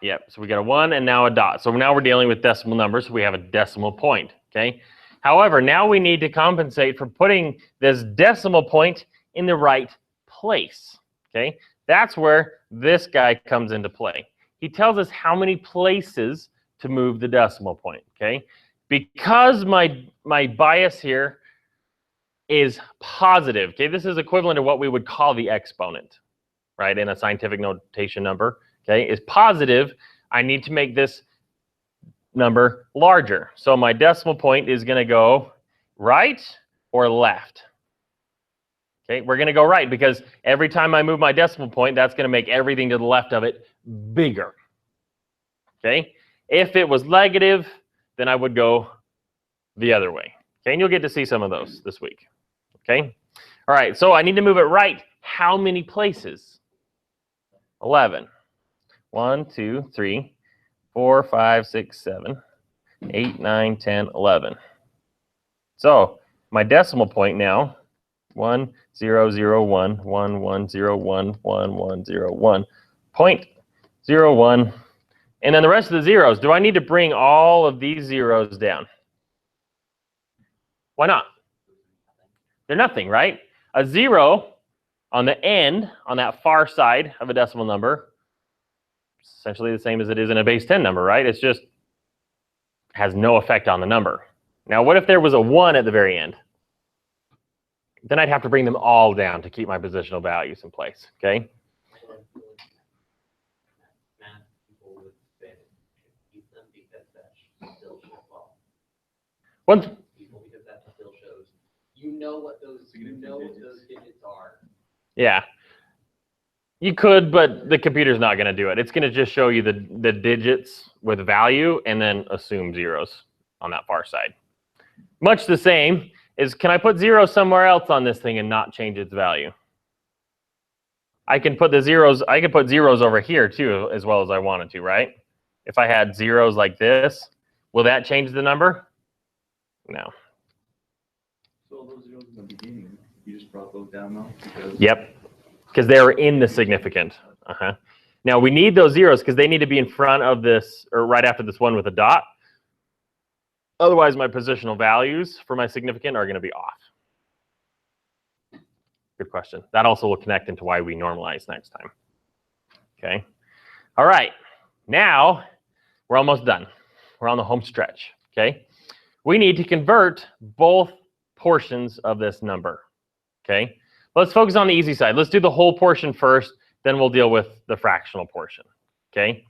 S1: Yep. So we got a 1 and now a dot. So now we're dealing with decimal numbers. So we have a decimal point. Okay. However, now we need to compensate for putting this decimal point in the right place. Okay. That's where this guy comes into play. He tells us how many places to move the decimal point, okay? Because my bias here is positive, okay? This is equivalent to what we would call the exponent, right? In a scientific notation number, okay? Is positive, I need to make this number larger. So my decimal point is going to go right or left. Okay, we're going to go right because every time I move my decimal point, that's going to make everything to the left of it bigger. Okay, if it was negative, then I would go the other way. Okay, and you'll get to see some of those this week. Okay, all right, so I need to move it right. How many places? 11. 1, 2, 3, 4, 5, 6, 7, 8, 9, 10, 11. So my decimal point now, 1, 0, 0, 1, 1, 1, 0, 1, 1, 1, 0, 1, 0.01. And then the rest of the zeros, do I need to bring all of these zeros down? Why not? They're nothing, right? A 0 on the end, on that far side of a decimal number, essentially the same as it is in a base 10 number, right? It's just has no effect on the number. Now, what if there was a 1 at the very end? Then I'd have to bring them all down to keep my positional values in place, okay?
S3: Math people would say keep them because that still shows well.
S1: One,
S3: People because that still shows you know what those digits are.
S1: yeah. You could, but the computer's not going to do it. It's going to just show you the digits with value and then assume zeros on that far side. Much the same is, can I put 0 somewhere else on this thing and not change its value? I can put the zeros, I could put zeros over here too, as well as I wanted to, right? If I had zeros like this, will that change the number? No.
S4: So those zeros in the beginning, you just brought those down now? Because
S1: Yep, because they were in the significant. Now we need those zeros because they need to be in front of this, or right after this one with a dot. Otherwise, my positional values for my significant are going to be off. Good question. That also will connect into why we normalize next time. Okay. All right. Now, We're almost done. We're on the home stretch, okay? We need to convert both portions of this number, okay? Let's focus on the easy side. Let's do the whole portion first, then we'll deal with the fractional portion, okay?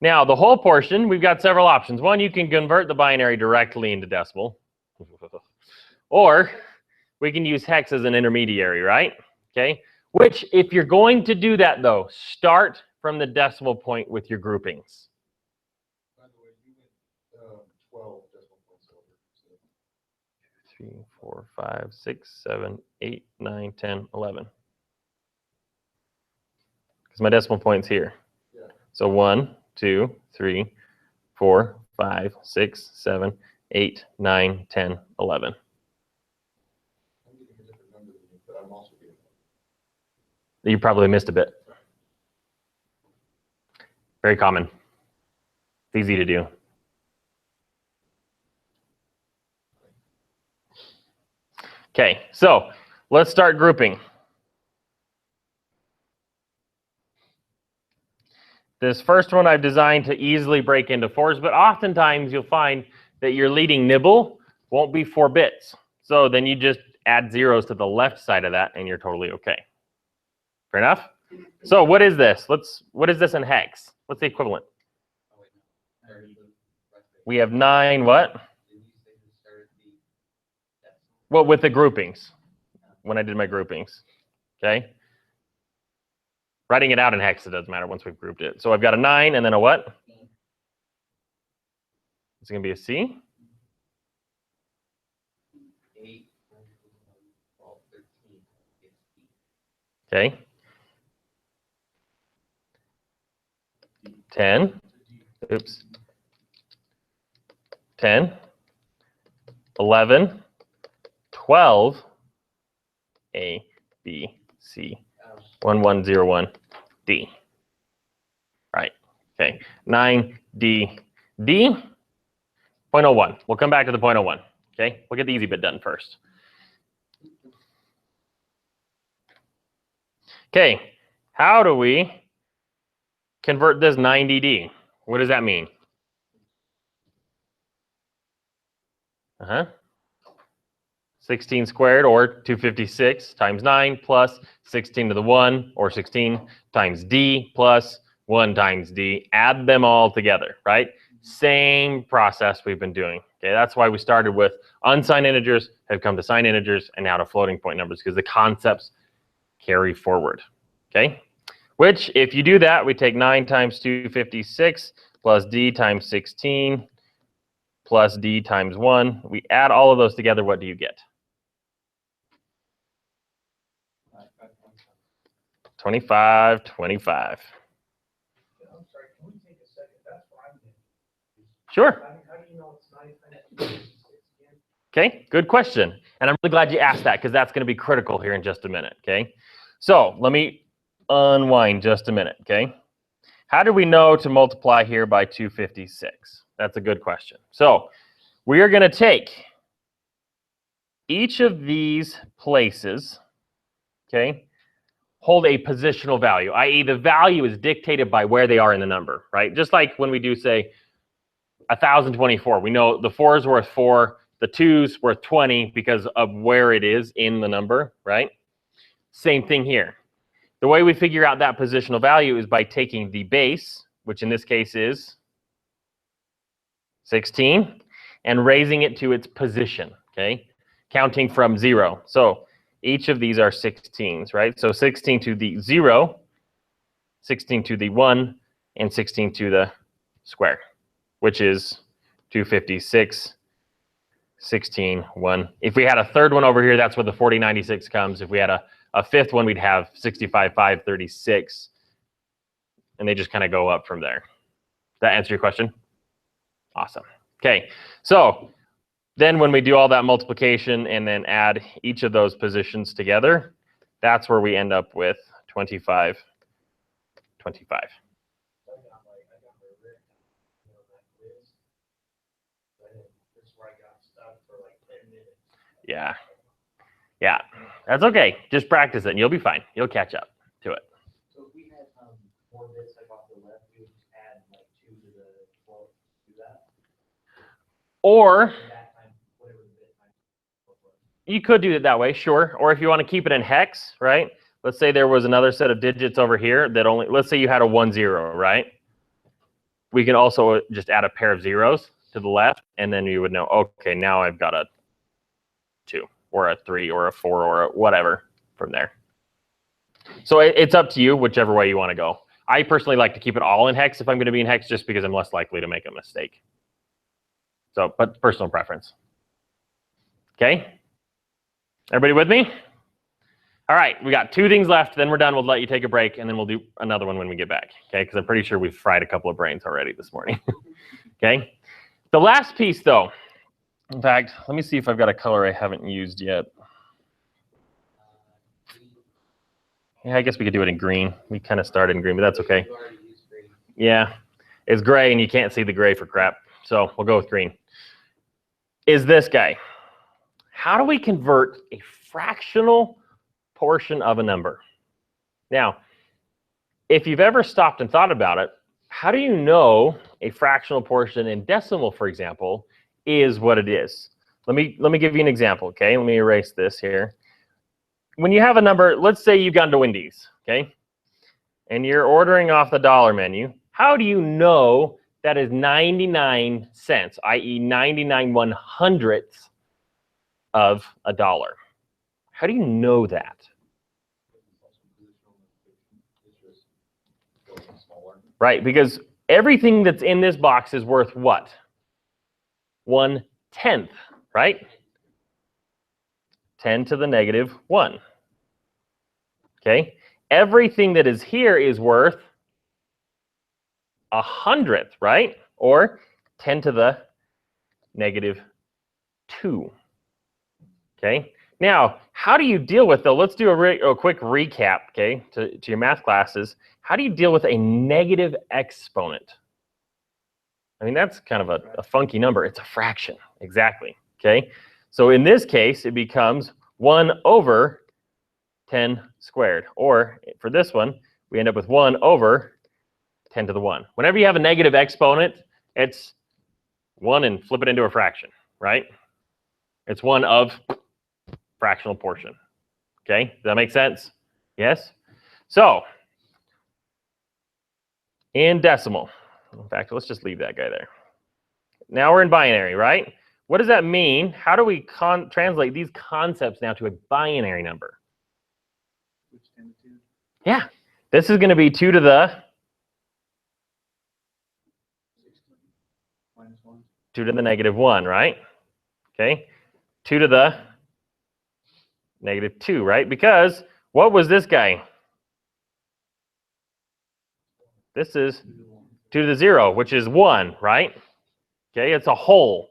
S1: Now, the whole portion, we've got several options. One, you can convert the binary directly into decimal. Or we can use hex as an intermediary, right? Okay. Which, if you're going to do that, though, start from the decimal point with your groupings.
S2: By the way, you went 12 decimal points over.
S1: 3, 4, 5, 6, 7, 8, 9, 10, 11. Because my decimal point's here.
S2: Yeah.
S1: So 1, 2, 3, 4, 5, 6, 7, 8, 9, 10, 11.
S2: I'm getting a different number than you, but I'm also getting.
S1: You probably missed a bit. Very common. It's easy to do. Okay, so let's start grouping. This first one I've designed to easily break into 4s, but oftentimes you'll find that your leading nibble won't be 4 bits. So then you just add zeros to the left side of that and you're totally okay. Fair enough? So what is this? What is this in hex? What's the equivalent?
S3: Oh, wait, no. 30.
S1: We have 9 what?
S3: Did you say to start the decimal?
S1: Well, with the groupings, when I did my groupings, okay? Writing it out in hex, it doesn't matter once we've grouped it. So I've got a 9 and then a what? It's going to be a C.
S3: 8, 9, 12, 13. It's D.
S1: Okay. 10. Oops. 10. 11. 12. A, B, C. 1101 D. Right. Okay. 9 D D. 0.01. We'll come back to the 0.01. Okay. We'll get the easy bit done first. Okay. How do we convert this 90D? What does that mean? 16 squared, or 256 times 9 plus 16 to the 1, or 16 times D plus 1 times D. Add them all together, right? Same process we've been doing. Okay, that's why we started with unsigned integers, have come to signed integers, and now to floating point numbers, because the concepts carry forward. Okay, which if you do that, we take 9 times 256 plus D times 16 plus D times 1. We add all of those together, what do you get? 25, 25.
S5: I'm sorry, can we take a second? That's where I'm getting.
S1: Sure.
S5: How do you know it's 9 times 256 again?
S1: Okay, good question. And I'm really glad you asked that, because that's going to be critical here in just a minute, okay? So let me unwind just a minute, okay? How do we know to multiply here by 256? That's a good question. So we are going to take each of these places, okay, hold a positional value, i.e. the value is dictated by where they are in the number, right? Just like when we do, say, 1,024. We know the 4 is worth 4, the 2's worth 20 because of where it is in the number, right? Same thing here. The way we figure out that positional value is by taking the base, which in this case is 16, and raising it to its position, okay? Counting from 0. So each of these are 16s, right? So 16 to the 0, 16 to the 1, and 16 to the square, which is 256, 16, 1. If we had a third one over here, that's where the 4096 comes. If we had a fifth one, we'd have 65, 536, and they just kind of go up from there. Does that answer your question? Awesome. Okay, so then when we do all that multiplication and then add each of those positions together, that's where we end up with 25, 25.
S5: I got my written, that quiz. That's where I got stuck for like 10 minutes.
S1: Yeah. Yeah, that's okay. Just practice it and you'll be fine. You'll catch up to it.
S5: So if we had 4 bits like off the left, we would just add like 2 to the 12
S1: Or
S5: that time, whatever the bit time was.
S1: you could do it that way, sure. Or if you want to keep it in hex, right? Let's say there was another set of digits over here that only, let's say you had a 1 0, right? We can also just add a pair of zeros to the left, and then you would know, okay, now I've got a 2 or a 3 or a 4 or a whatever from there. So it's up to you, whichever way you want to go. I personally like to keep it all in hex if I'm going to be in hex, just because I'm less likely to make a mistake. So, but personal preference. Okay? Everybody with me? All right, we got 2 things left, then we're done. We'll let you take a break, and then we'll do another one when we get back, okay? Because I'm pretty sure we've fried a couple of brains already this morning, okay? The last piece, though, in fact, let me see if I've got a color I haven't used yet. Yeah, I guess we could do it in green. We kind of started in green, but that's okay.
S3: You already used green.
S1: Yeah, it's gray, and you can't see the gray for crap, so we'll go with green. Is this guy. How do we convert a fractional portion of a number? Now, if you've ever stopped and thought about it, how do you know a fractional portion in decimal, for example, is what it is? Let me give you an example, okay? Let me erase this here. When you have a number, let's say you've gone to Wendy's, okay? And you're ordering off the dollar menu. How do you know that is 99 cents, i.e. 99 100ths of a dollar? How do you know that? Right, because everything that's in this box is worth what? 1/10, right? 10 to the negative 1. Okay, everything that is here is worth 100th, right? Or 10 to the negative 2. Okay, now how do you deal with, though, let's do a quick recap, okay, to your math classes. How do you deal with a negative exponent? I mean, that's kind of a funky number. It's a fraction, exactly, okay? So in this case, it becomes 1 over 10 squared. Or for this one, we end up with 1 over 10 to the 1. Whenever you have a negative exponent, it's 1 and flip it into a fraction, right? It's 1 of fractional portion. Okay, does that make sense? Yes? So, in decimal, in fact, let's just leave that guy there. Now we're in binary, right? What does that mean? How do we translate these concepts now to a binary number?
S4: Which 10 to 2?
S1: Yeah, this is going to be 2 to the
S4: -1.
S1: 2 to the negative 1, right? Okay, 2 to the negative 2, right? Because what was this guy? This is 2 to the 0, which is 1, right? Okay, it's a whole.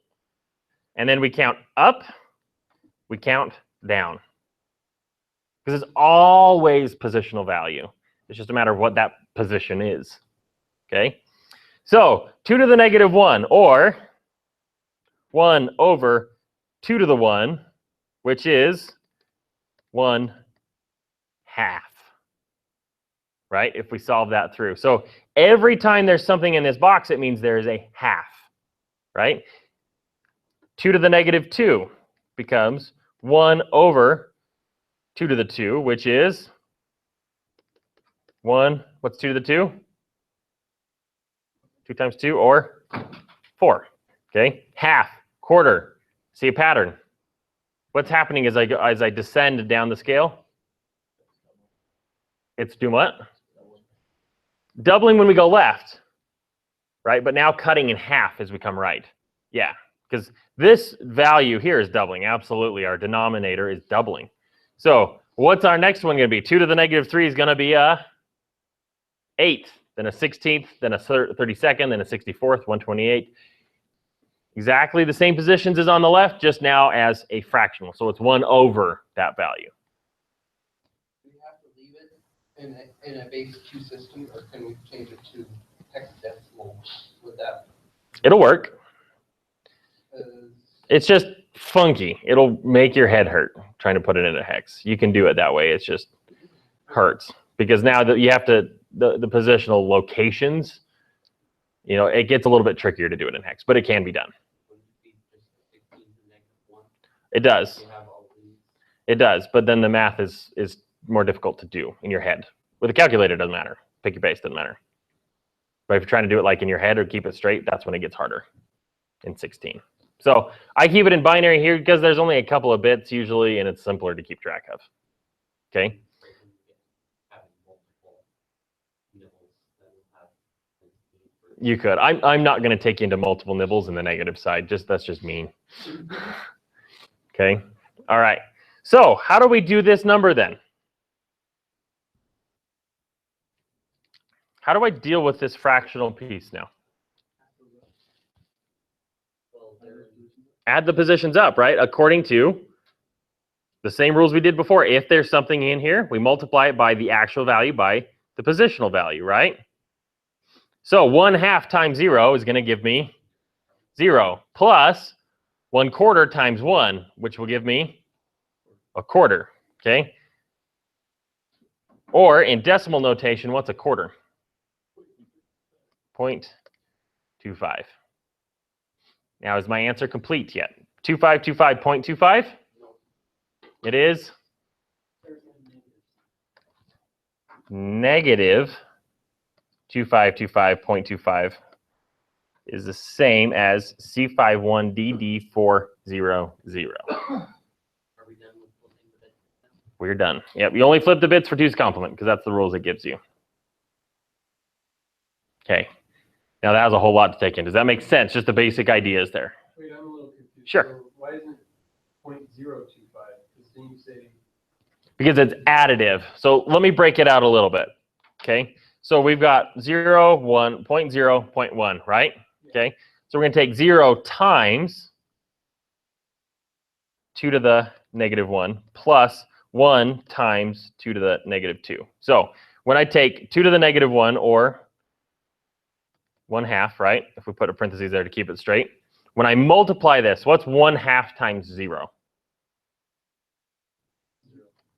S1: And then we count up, we count down. Because it's always positional value. It's just a matter of what that position is. Okay? So 2 to the negative 1, or 1 over 2 to the 1, which is 1/2. Right? If we solve that through. So every time there's something in this box, it means there's a half. Right? 2 to the negative 2 becomes 1 over 2 to the 2, which is 1. What's 2 to the 2? 2 times 2, or 4. Okay? Half, quarter. See a pattern. What's happening as I descend down the scale? It's doing what? Doubling when we go left, right? But now cutting in half as we come right. Yeah, because this value here is doubling. Absolutely, our denominator is doubling. So what's our next one going to be? 2 to the negative 3 is going to be a 8th, then a 16th, then a 32nd, then a 64th, 128. Exactly the same positions as on the left, just now as a fractional. So it's 1 over that value.
S3: Do we have to leave it in a base 2 system, or can we change it to hexadecimal with that?
S1: It'll work.
S3: Uh,
S1: It's just funky. It'll make your head hurt trying to put it in a hex. You can do it that way. It's just hurts because now that you have to, the positional locations, you know, it gets a little bit trickier to do it in hex, but it can be done.
S3: would it be
S1: It does.
S3: You have all these.
S1: It does. But then the math is more difficult to do in your head. With a calculator, it doesn't matter. Pick your base, doesn't matter. But if you're trying to do it like in your head or keep it straight, that's when it gets harder in 16. So I keep it in binary here because there's only a couple of bits usually, and it's simpler to keep track of. Okay.
S3: Having multiple nibbles that will have
S1: You could. I'm not going to take you into multiple nibbles in the negative side. That's just mean. Okay. All right. So how do we do this number then? How do I deal with this fractional piece now?
S3: well, they're
S1: Add the positions up, right? According to the same rules we did before. If there's something in here, we multiply it by the actual value by the positional value, right? So 1/2 times 0 is going to give me 0 plus 1/4 times 1, which will give me 1/4, okay? Or in decimal notation, what's 1/4? 0.25. Now, is my answer complete yet? 2525.25? It is negative 2525.25 is the same as C51DD400.
S3: Are we done with flipping the bits?
S1: We're done. Yep, you only flip the bits for 2's complement because that's the rules it gives you. Okay. Now that has a whole lot to take in. Does that make sense? Just the basic ideas there.
S5: Wait, I'm a little confused.
S1: Sure.
S5: So why isn't 0.025? Because then you say,
S1: Because it's additive. So let me break it out a little bit. Okay. So we've got 0, 1, 0.0, 0.1, right? Okay. So we're going to take 0 times 2 to the negative 1 plus 1 times 2 to the negative 2. So when I take 2 to the negative 1 or 1/2, right? If we put a parentheses there to keep it straight. When I multiply this, what's 1/2 times 0?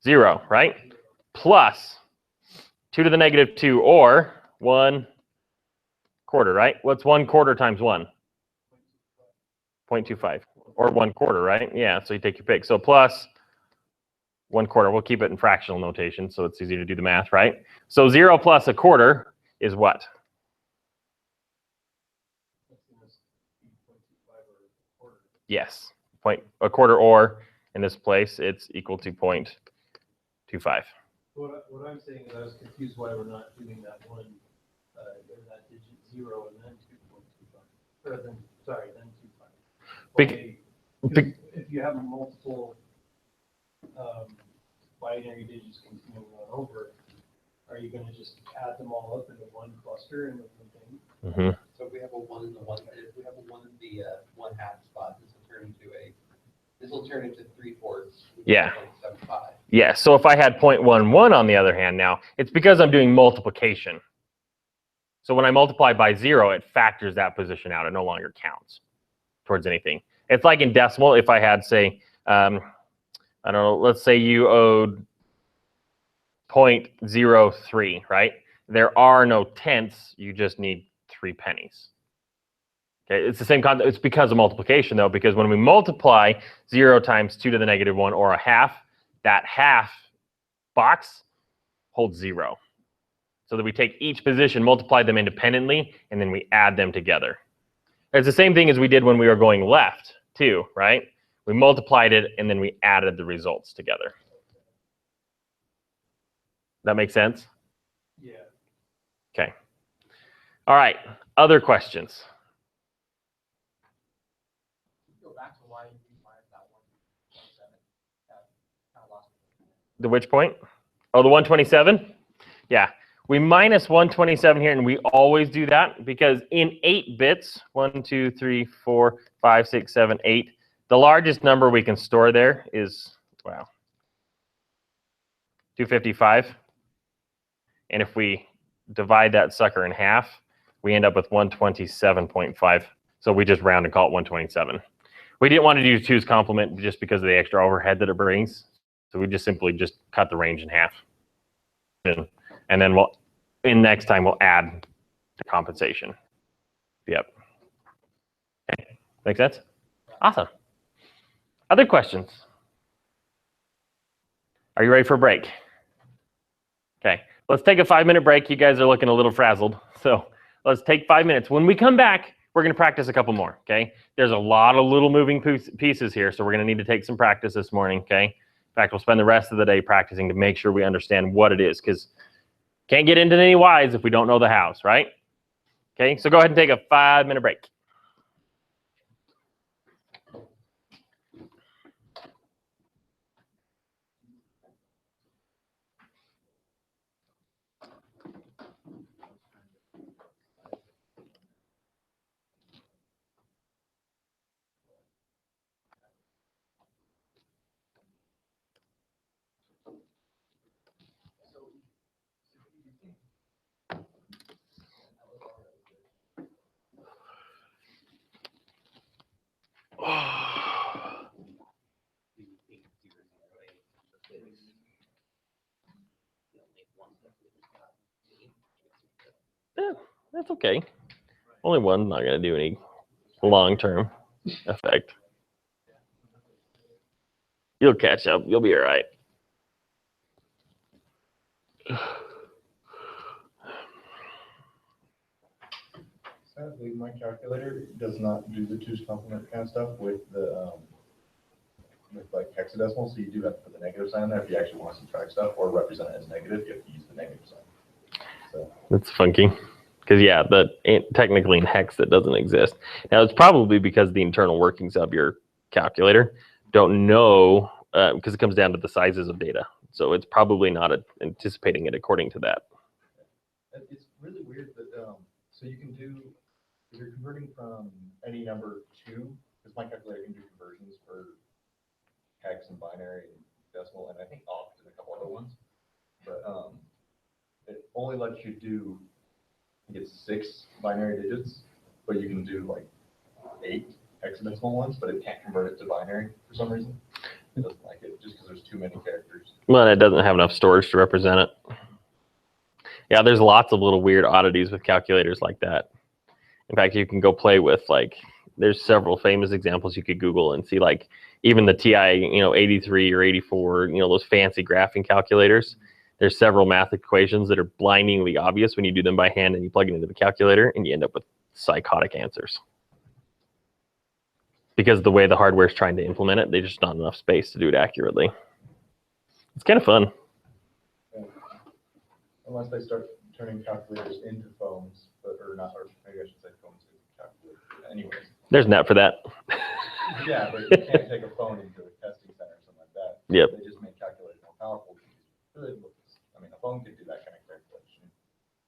S1: 0, right? Plus 2 to the negative 2 or 1/4, right? What's 1/4 times 1? 0.25 or 1/4, right? Yeah, so you take your pick. So plus 1/4. We'll keep it in fractional notation so it's easy to do the math, right? So 0 plus 1/4 is what?
S5: that's going to be 0.25 or 1/4.
S1: Yes, 1/4, or in this place, it's equal to 0.25.
S5: What I'm saying is I was confused why we're not doing that one, or that digit 0 and then 2.25. Or then, sorry, then 2.5.
S1: Bec-
S5: Because if you have multiple binary digits continuing on over, are you going to just add them all up into one cluster in the one thing?
S1: Mhm.
S3: So if we have a 1 in the 1, if we have a 1 in the 1/2 spot, this will turn into 3/4.
S1: Yeah.
S3: 0.75.
S1: Yeah, so if I had 0.11 on the other hand now, it's because I'm doing multiplication. So when I multiply by 0, it factors that position out. It no longer counts towards anything. It's like in decimal, if I had, say, I don't know, let's say you owed 0.03, right? There are no tenths, you just need 3 pennies. Okay, it's the same concept. It's because of multiplication, though, because when we multiply 0 times 2 to the negative 1 or 1/2, that 1/2 box holds 0. So that we take each position, multiply them independently, and then we add them together. It's the same thing as we did when we were going left, too, right? We multiplied it, and then we added the results together. That make sense?
S5: Yeah.
S1: Okay. All right. Other questions?
S3: Go back to why you minus that 1.7. Kind of lost it.
S1: The which point? Oh, the 127? Yeah. We minus 127 here, and we always do that because in 8 bits, 1, 2, 3, 4, 5, 6, 7, 8, the largest number we can store there is, wow, 255. And if we divide that sucker in half, we end up with 127.5. So we just round and call it 127. We didn't want to do 2's complement just because of the extra overhead that it brings. So we just simply just cut the range in half. And then next time we'll add the compensation. Yep. Okay. Make sense? Awesome. Other questions? Are you ready for a break? Okay, let's take a 5-minute break. You guys are looking a little frazzled, so let's take 5 minutes. When we come back, we're going to practice a couple more, okay? There's a lot of little moving pieces here, so we're going to need to take some practice this morning, okay? In fact, we'll spend the rest of the day practicing to make sure we understand what it is, because can't get into any whys if we don't know the hows, right? Okay, so go ahead and take a 5-minute break. Yeah, that's okay. Only one, not going to do any long-term effect. You'll catch up. You'll be all right.
S2: Sadly, my calculator does not do the 2's complement kind of stuff with the, with like hexadecimal, so you do have to put the negative sign in there if you actually want to subtract stuff or represent it as negative, you have to use the negative sign. So.
S1: That's funky. Because, yeah, technically in hex, it doesn't exist. Now, it's probably because the internal workings of your calculator don't know, because it comes down to the sizes of data. So it's probably not anticipating it according to that.
S2: It's really weird that, so you can do, if you're converting from any number to, because my calculator can do conversions for hex and binary and decimal, and I think oct and a couple other ones. But it only lets you do, I think it's 6 binary digits, but you can do like 8 hexadecimal ones, but it can't convert it to binary for some reason. It doesn't like it just because there's too many characters.
S1: Well, it doesn't have enough storage to represent it. Yeah, there's lots of little weird oddities with calculators like that. In fact, you can go play with, like, there's several famous examples you could Google and see, like, even the TI, 83 or 84, those fancy graphing calculators. There's several math equations that are blindingly obvious when you do them by hand and you plug it into the calculator and you end up with psychotic answers. Because the way the hardware is trying to implement it, there's just not enough space to do it accurately. It's kind of fun.
S2: Yeah. Unless they start turning calculators into phones, or not, or maybe I should say phones into calculators. Anyways.
S1: There's net for that.
S2: Yeah, but you can't take a phone into a testing center or something like that.
S1: Yep.
S2: They just make calculators more powerful. I mean, a phone could do that kind of calculation.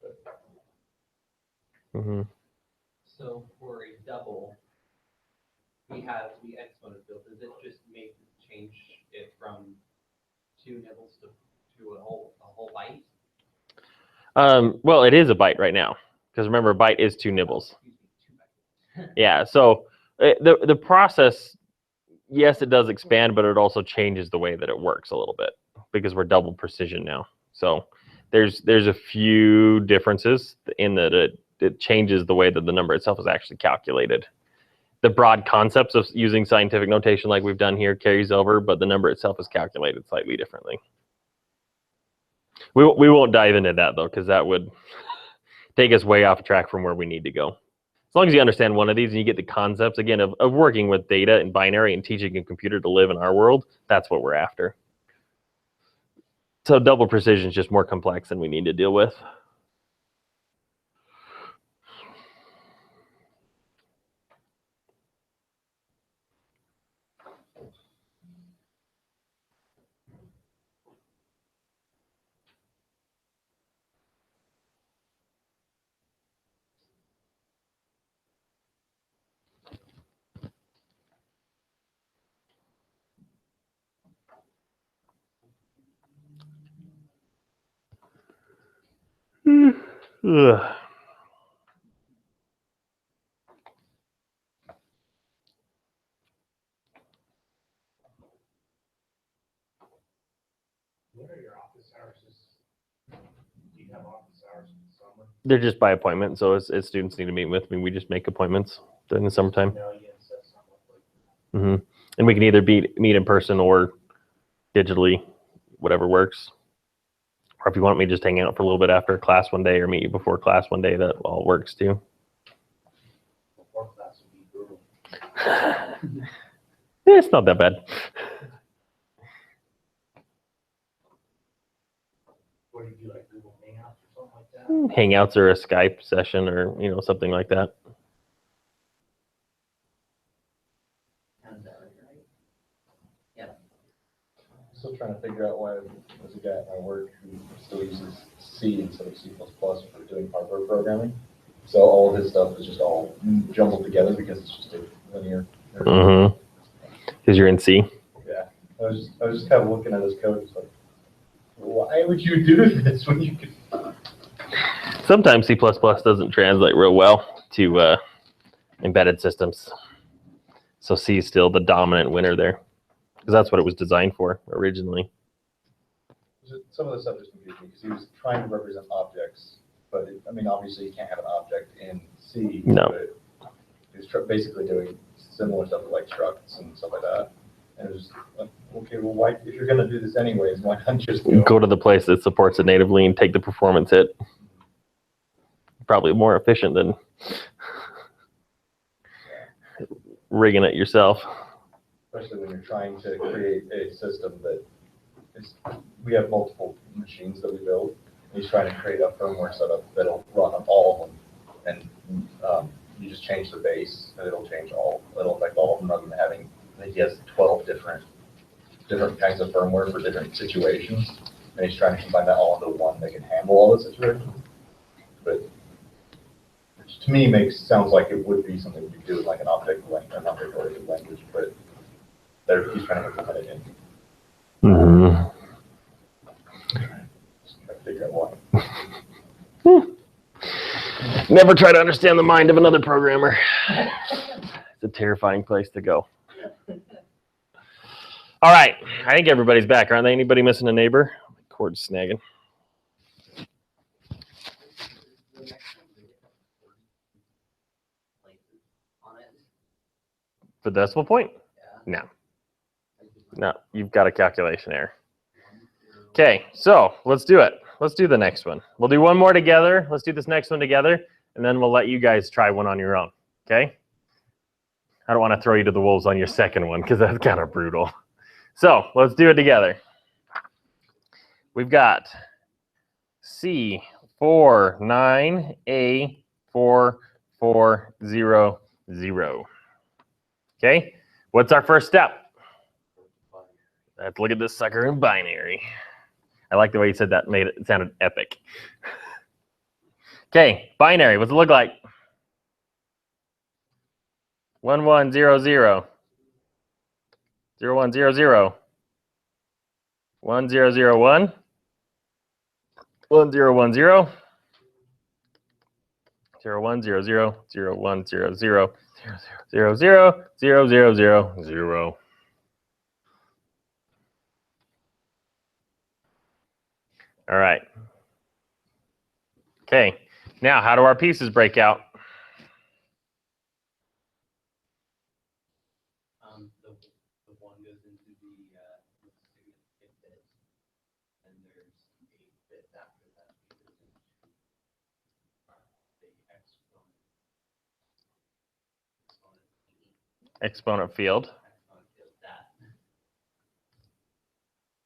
S2: But...
S1: Mm-hmm.
S3: So for a double, we have the exponent built. Does it just change it from 2 nibbles to a whole byte?
S1: Well, it is a byte right now, because remember, a byte is 2 nibbles.
S3: Excuse me, 2 bytes.
S1: Yeah, so the process, yes, it does expand, but it also changes the way that it works a little bit, because we're double precision now. So there's a few differences in that it changes the way that the number itself is actually calculated. The broad concepts of using scientific notation like we've done here carries over, but the number itself is calculated slightly differently. We won't dive into that, though, because that would take us way off track from where we need to go. As long as you understand one of these and you get the concepts, again, of working with data and binary and teaching a computer to live in our world, that's what we're after. So double precision is just more complex than we need to deal with. Ugh.
S5: What are your office hours? Do you have office hours in the summer?
S1: They're just by appointment, so as students need to meet with me, we just make appointments during the summertime.
S5: No, yes, that's not what.
S1: And we can either meet in person or digitally, whatever works. Or if you want me to just hang out for a little bit after class one day or meet you before class one day, that all works too.
S5: Before class would be brutal.
S1: It's not that bad.
S5: What do you do, like Google Hangouts or something like that?
S1: Hangouts or a Skype session or, something like that.
S3: Sounds about right. Yeah.
S2: Still trying to figure out why there's a guy at my work who still uses C instead of C++ for doing hardware programming. So all of his stuff is just all jumbled together because it's just a linear.
S1: Mm-hmm. Because you're in C.
S2: Yeah, I was just kind of looking at his code. It's like, why would you do this when you could?
S1: Sometimes C++ doesn't translate real well to embedded systems. So C is still the dominant winner there. Because that's what it was designed for originally.
S2: Some of the stuff just confused me because he was trying to represent objects, but obviously you can't have an object in C.
S1: No.
S2: But he was basically doing similar stuff like structs and stuff like that. And it was like, okay, well, why, if you're going to do this anyways, why not just
S1: Go to the place that supports it natively and take the performance hit. Probably more efficient than rigging it yourself.
S2: Especially when you're trying to create a system that is, we have multiple machines that we build. He's trying to create a firmware setup that'll run on all of them. And you just change the base and it'll affect all of them rather than having, I think he has 12 different kinds of firmware for different situations. And he's trying to combine that all into one that can handle all the situations. But which to me sounds like it would be something you do with like an object-oriented language, but he's trying to implement it in.
S1: Mm-hmm.
S2: Just trying to figure out why.
S1: Never try to understand the mind of another programmer. It's a terrifying place to go. All right. I think everybody's back, aren't they? Anybody missing a neighbor? Cord's snagging. The decimal point? No. No, you've got a calculation error. Okay, so let's do it. Let's do the next one. We'll do one more together. Let's do this next one together, and then we'll let you guys try one on your own, okay? I don't want to throw you to the wolves on your second one because that's kind of brutal. So let's do it together. We've got C49A4400. Okay, what's our first step? Let's look at this sucker in binary. I like the way you said that, it sounded epic. Okay, binary, what's it look like? 1100, 0100, 1001, 1010, 0100, 0100, 000000. All right. Okay, now how do our pieces break out?
S3: The one goes into the significant bits, and there's 8 bits after that. The
S1: Exponent field.
S3: exponent field that.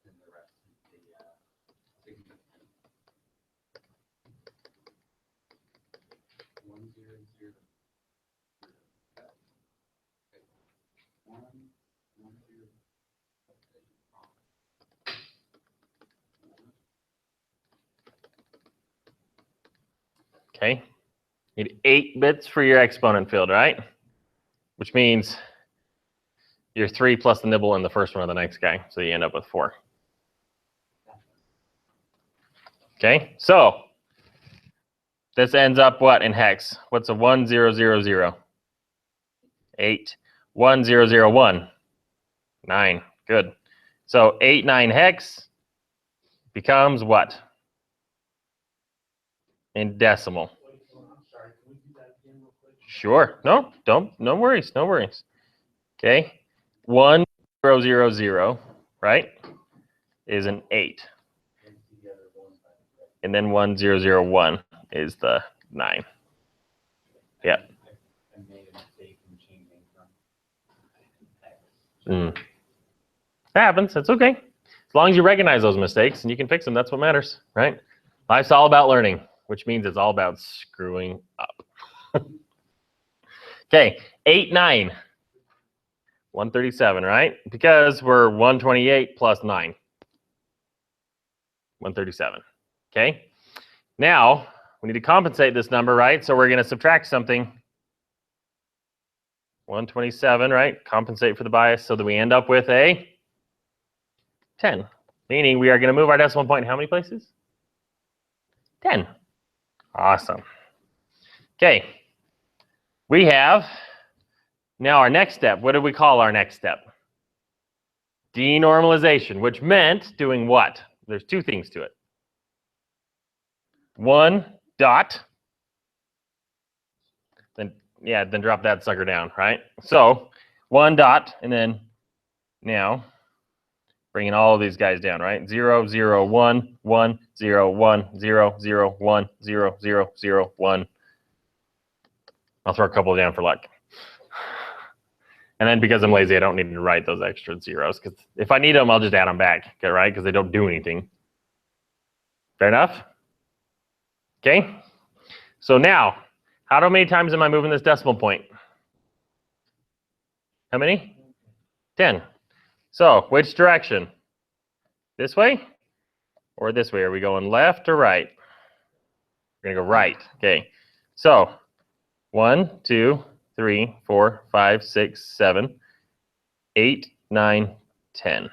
S3: And the rest is the significant. 100. 100.
S1: Okay, need 8 bits for your exponent field, right? Which means you're 3 plus the nibble in the first one of the next guy, so you end up with 4. Okay, so this ends up what in hex? What's a 1000? 8. 1001. 9. Good. So 89 hex becomes what? In decimal.
S5: I'm sorry, can we do that again real quick?
S1: Sure. No worries. Okay. 1000, right, is an 8. And then 1001 is the 9. Yeah.
S3: I made a mistake in changing from X.
S1: That happens. That's okay. As long as you recognize those mistakes and you can fix them, that's what matters, right? Life's all about learning, which means it's all about screwing up. Okay, 8, 9. 137, right? Because we're 128 plus 9. 137. Okay. Now, we need to compensate this number, right? So we're going to subtract something. 127, right? Compensate for the bias so that we end up with a 10. Meaning we are going to move our decimal point how many places? 10. Awesome. Okay. We have now our next step. What do we call our next step? Denormalization, which meant doing what? There's two things to it. One dot, then drop that sucker down, right? So one dot, and then now bringing all of these guys down, right? 0, 0, 1, 1, 0, 1, 0, 0, 1, 0, 0, 0, 1. I'll throw a couple down for luck. And then because I'm lazy, I don't need to write those extra zeros, because if I need them, I'll just add them back, okay, right? Because they don't do anything. Fair enough? Okay. So now, how many times am I moving this decimal point? How many? 10. So which direction? This way or this way? Are we going left or right? We're going to go right. Okay. So 1, 2, 3, 4, 5, 6, 7, 8, 9, 10.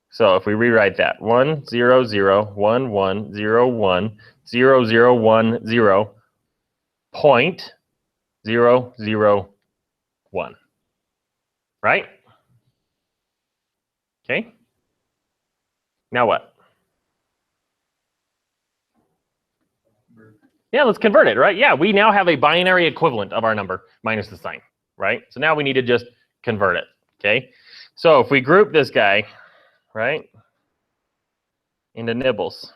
S1: So if we rewrite that, 1, 0, 0, 1, 1, 0, 1, 0, 0, 1, 0, point 0, 0, 1. Right? Okay. Now what? Yeah, let's convert it, right? Yeah, we now have a binary equivalent of our number minus the sign, right? So now we need to just convert it, okay? So if we group this guy, right, into nibbles.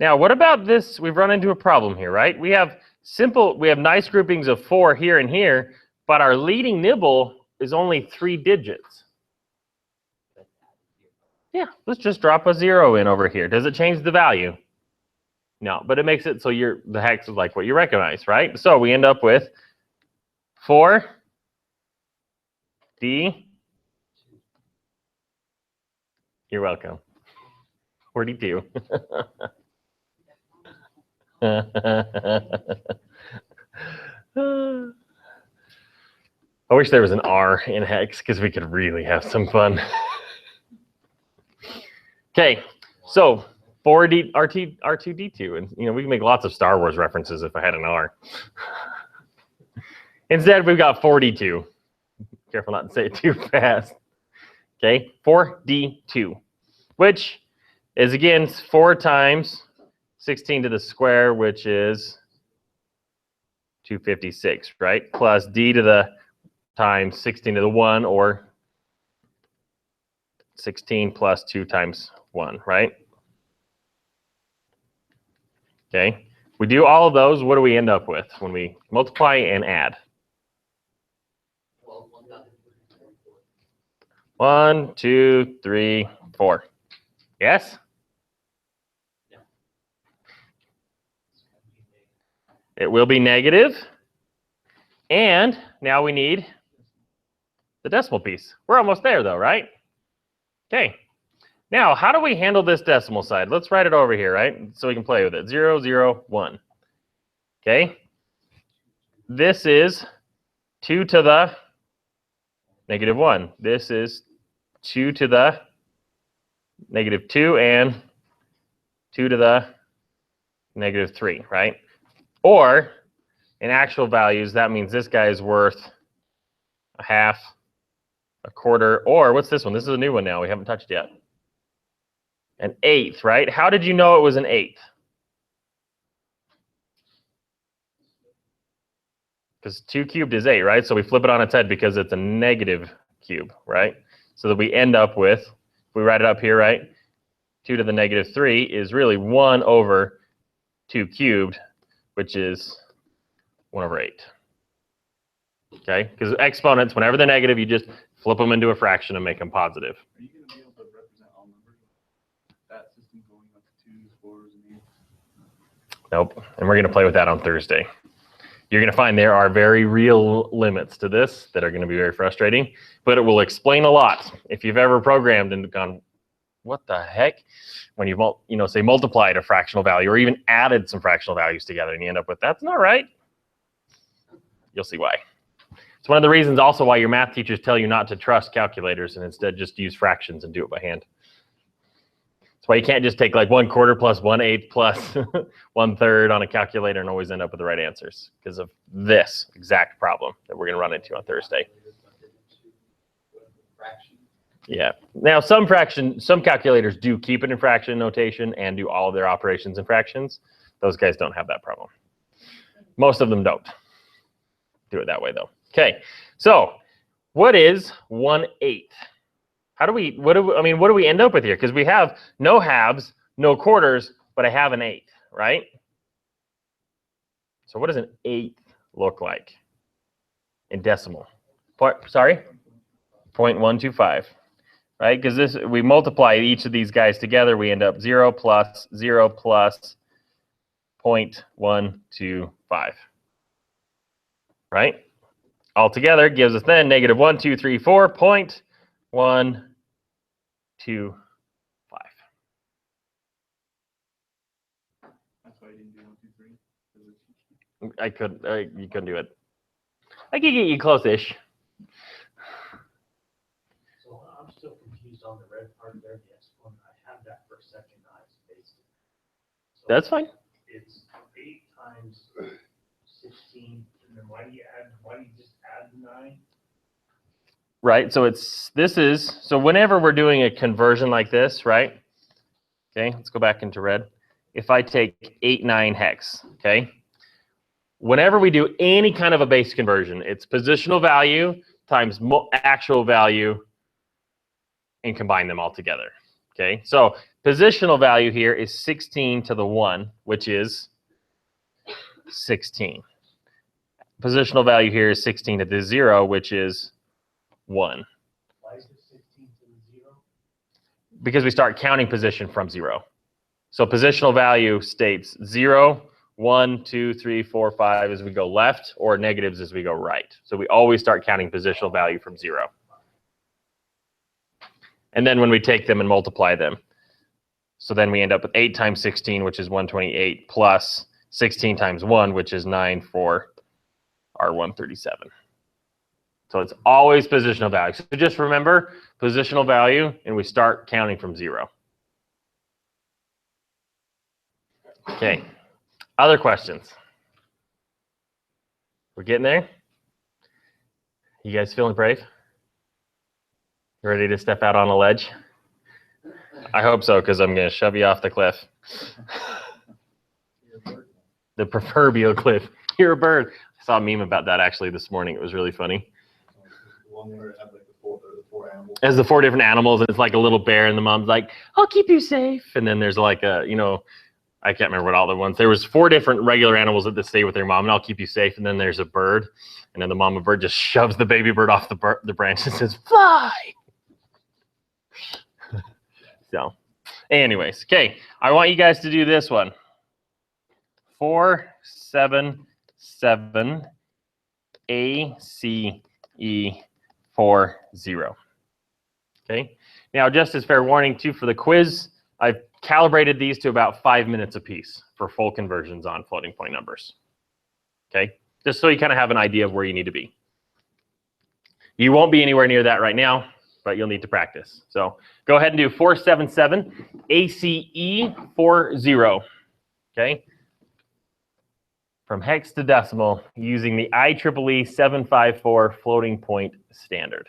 S1: Now, what about this? We've run into a problem here, right? We have nice groupings of 4 here and here, but our leading nibble is only 3 digits. Yeah, let's just drop a 0 in over here. Does it change the value? No, but it makes it so the hex is like what you recognize, right? So we end up with 4 D. You're welcome. 42. I wish there was an R in hex because we could really have some fun. Okay, so 4D R2D2, and we can make lots of Star Wars references if I had an R. Instead, we've got 42. Careful not to say it too fast. Okay, 4D2, which is again 4 times 16 to the square, which is 256, right? Plus D to the times 16 to the 1, or 16 plus 2 times 1, right? Okay. We do all of those. What do we end up with when we multiply and add? 1, 2, 3, 4. Yes? It will be negative. And now we need the decimal piece. We're almost there though, right? Okay. Now, how do we handle this decimal side? Let's write it over here, right? So we can play with it. 0, 0, 1. Okay. This is 2 to the negative 1. This is 2 to the negative 2 and 2 to the negative 3, right? Or in actual values, that means this guy is worth a half, a quarter, or what's this one? This is a new one now. We haven't touched yet. An eighth, right? How did you know it was an eighth? because 2 cubed is 8, right? So we flip it on its head because it's a negative cube, right? So that we end up with, if we write it up here, right? 2 to the negative 3 is really 1 over 2 cubed, which is 1 over 8. Okay? Because exponents, whenever they're negative, you just flip them into a fraction and make them positive.
S4: Are you going to be able to represent all numbers? That system going up to 2s, 4s, and 8s?
S1: Nope. And we're going to play with that on Thursday. You're going to find there are very real limits to this that are going to be very frustrating, but it will explain a lot. If you've ever programmed and gone, what the heck? When you've, say multiplied a fractional value or even added some fractional values together and you end up with, that's not right. You'll see why. It's one of the reasons also why your math teachers tell you not to trust calculators and instead just use fractions and do it by hand. That's why you can't just take like 1/4 plus 1/8 plus 1/3 on a calculator and always end up with the right answers because of this exact problem that we're going to run into on Thursday. Yeah. Now some calculators do keep it in fraction notation and do all of their operations in fractions. Those guys don't have that problem. Most of them don't do it that way though. Okay. So what is 1/8? What do we end up with here? Because we have no halves, no quarters, but I have an 8, right? So what does an 1/8 look like in decimal? 0.125, right? Because we multiply each of these guys together, we end up 0 plus 0 plus 0.125, right? Altogether gives us then negative 1, 2, 3, 4.125.
S4: That's why you didn't do 1, 2, 3.
S1: You couldn't do it. I could get you close-ish.
S5: So I'm still confused on the red part there, the exponent. I have that for a second, I spaced it. So
S1: That's fine.
S5: it's 8 times 16, and then why do you just add the 9?
S1: Right, so so whenever we're doing a conversion like this, right? Okay, let's go back into red. If I take 8, 9 hex, okay? Whenever we do any kind of a base conversion, it's positional value times actual value and combine them all together, okay? So positional value here is 16 to the 1, which is 16. Positional value here is 16 to the 0, which is 1.
S5: Why is it 16 to the 0?
S1: Because we start counting position from 0. So positional value states 0, 1, 2, 3, 4, 5 as we go left, or negatives as we go right. So we always start counting positional value from 0. And then when we take them and multiply them, so then we end up with 8 times 16, which is 128, plus 16 times 1, which is 9 for our 137. So it's always positional value. So just remember positional value, and we start counting from 0. Okay. Other questions? We're getting there? You guys feeling brave? Ready to step out on a ledge? I hope so, because I'm going to shove you off the cliff. The proverbial cliff. You're a bird. I saw a meme about that actually this morning. It was really funny.
S2: The one where it had like the four animals.
S1: As the 4 different animals, and it's like a little bear, and the mom's like, "I'll keep you safe." And then there's like I can't remember what all the ones. There was 4 different regular animals that stay with their mom, and I'll keep you safe. And then there's a bird, and then the mama bird just shoves the baby bird off the branch and says, "Fly." So, anyways, okay, I want you guys to do this one. 4, 7, 7, ACE 4, 0. Okay. Now, just as fair warning too for the quiz, I've calibrated these to about 5 minutes apiece for full conversions on floating point numbers. Okay, just so you kind of have an idea of where you need to be. You won't be anywhere near that right now, but you'll need to practice. So go ahead and do 477 ACE 40. Okay. From hex to decimal using the IEEE 754 floating point standard.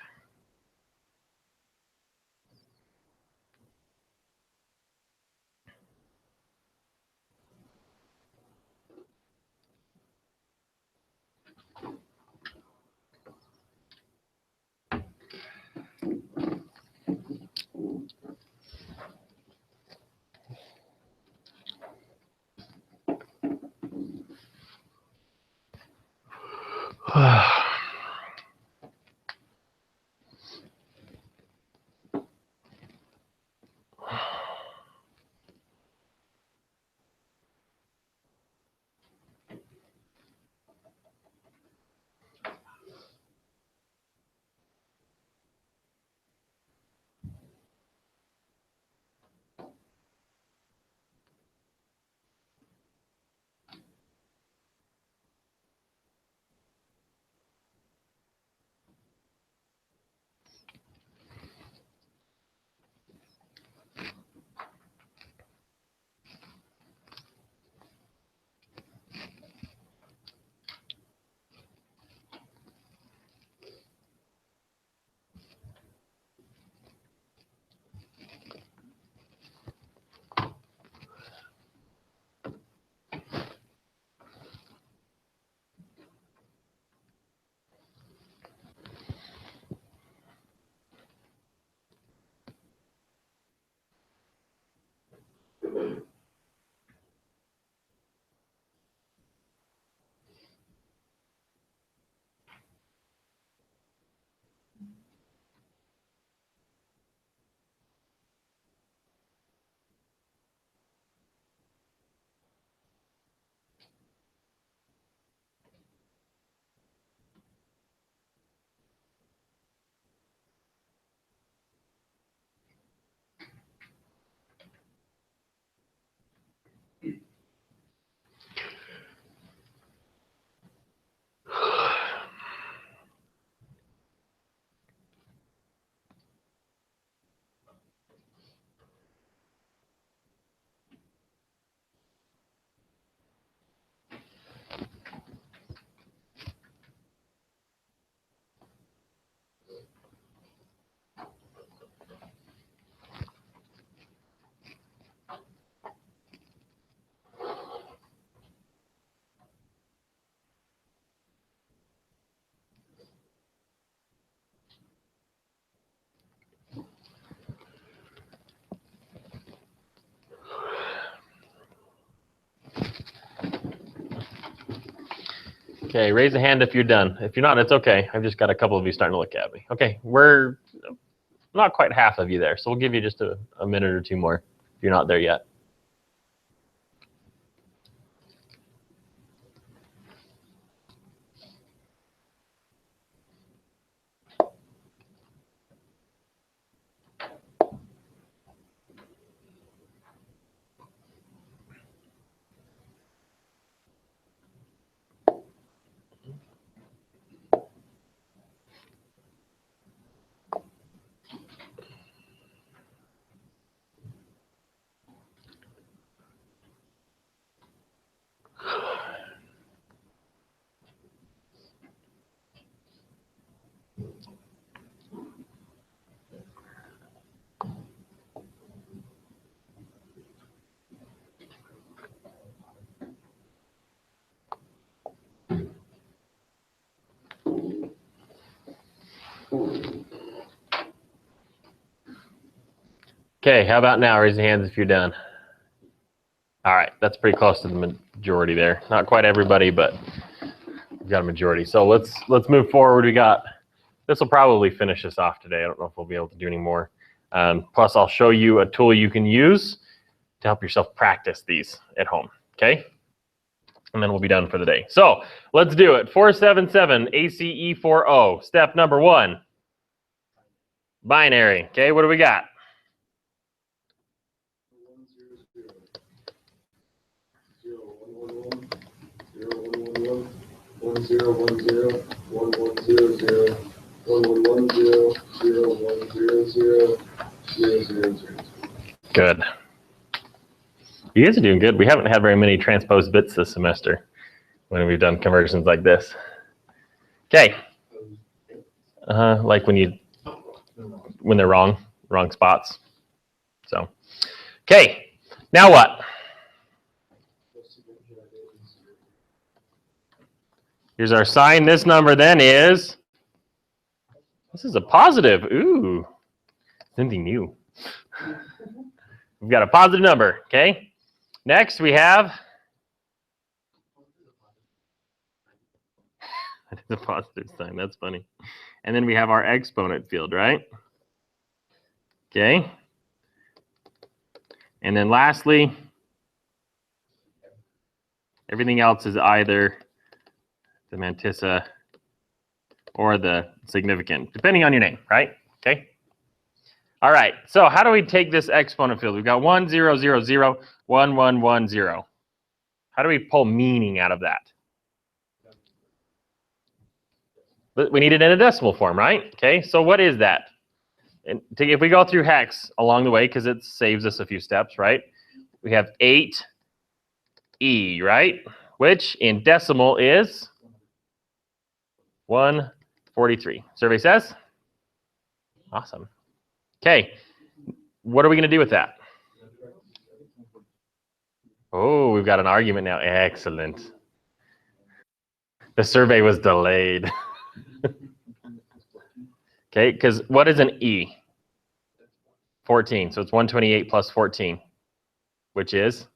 S1: Okay, raise a hand if you're done. If you're not, it's okay. I've just got a couple of you starting to look at me. Okay, we're not quite half of you there, so we'll give you just a minute or two more if you're not there yet. Okay, how about now? Raise your hands if you're done. All right, that's pretty close to the majority there. Not quite everybody, but we've got a majority. So let's move forward. This will probably finish us off today. I don't know if we'll be able to do any more. Plus, I'll show you a tool you can use to help yourself practice these at home, okay? And then we'll be done for the day. So let's do it. 477 ACE40. Step number 1, binary. Okay, what do we got?
S6: 1 0 1 0 1 1 0 0 1 1 1 0 0 1 0 0 0 0 0.
S1: Good. You guys are doing good. We haven't had very many transposed bits this semester when we've done conversions like this. Okay. Like when they're wrong spots. So, okay. Now what? Here's our sign. This number then is, this is a positive. Ooh, something new. We've got a positive number, okay? Next we have, The positive sign. That's funny. And then we have our exponent field, right? Okay. And then lastly, everything else is either the mantissa or the significant, depending on your name, right? Okay. All right. So how do we take this exponent field? We've got 1, 0, 0, 0, 1, 1, 1, 0. How do we pull meaning out of that? But we need it in a decimal form, right? Okay. So what is that? And if we go through hex along the way, because it saves us a few steps, right? We have 8E, right? Which in decimal is 143. Survey says? Awesome. Okay. What are we going to do with that? Oh, we've got an argument now. Excellent. The survey was delayed. Okay, because what is an E? 14. So it's 128 plus 14, which is?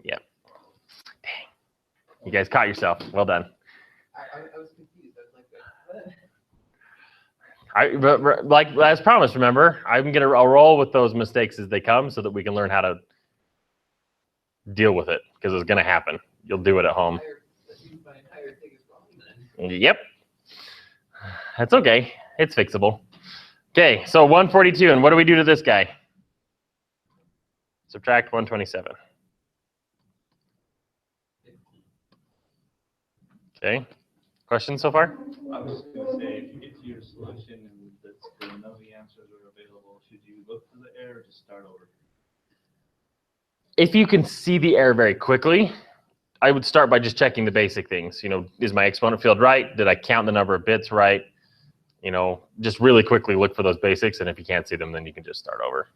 S1: Yep. Dang. You guys caught yourself. Well done.
S3: I was confused. I was like, what?
S1: But like as promised, remember, I'm going to roll with those mistakes as they come so that we can learn how to deal with it, because it's going to happen. You'll do it at home.
S3: That means my entire thing is wrong then.
S1: Yep. That's okay. It's fixable. Okay, so 142, and what do we do to this guy? Subtract 127. Okay. Questions so far?
S4: I was just gonna say, if you get to your solution and none of the answers are available, should you look for the error or just start over?
S1: If you can see the error very quickly, I would start by just checking the basic things. You know, is my exponent field right? Did I count the number of bits right? You know, just really quickly look for those basics, and if you can't see them, then you can just start over.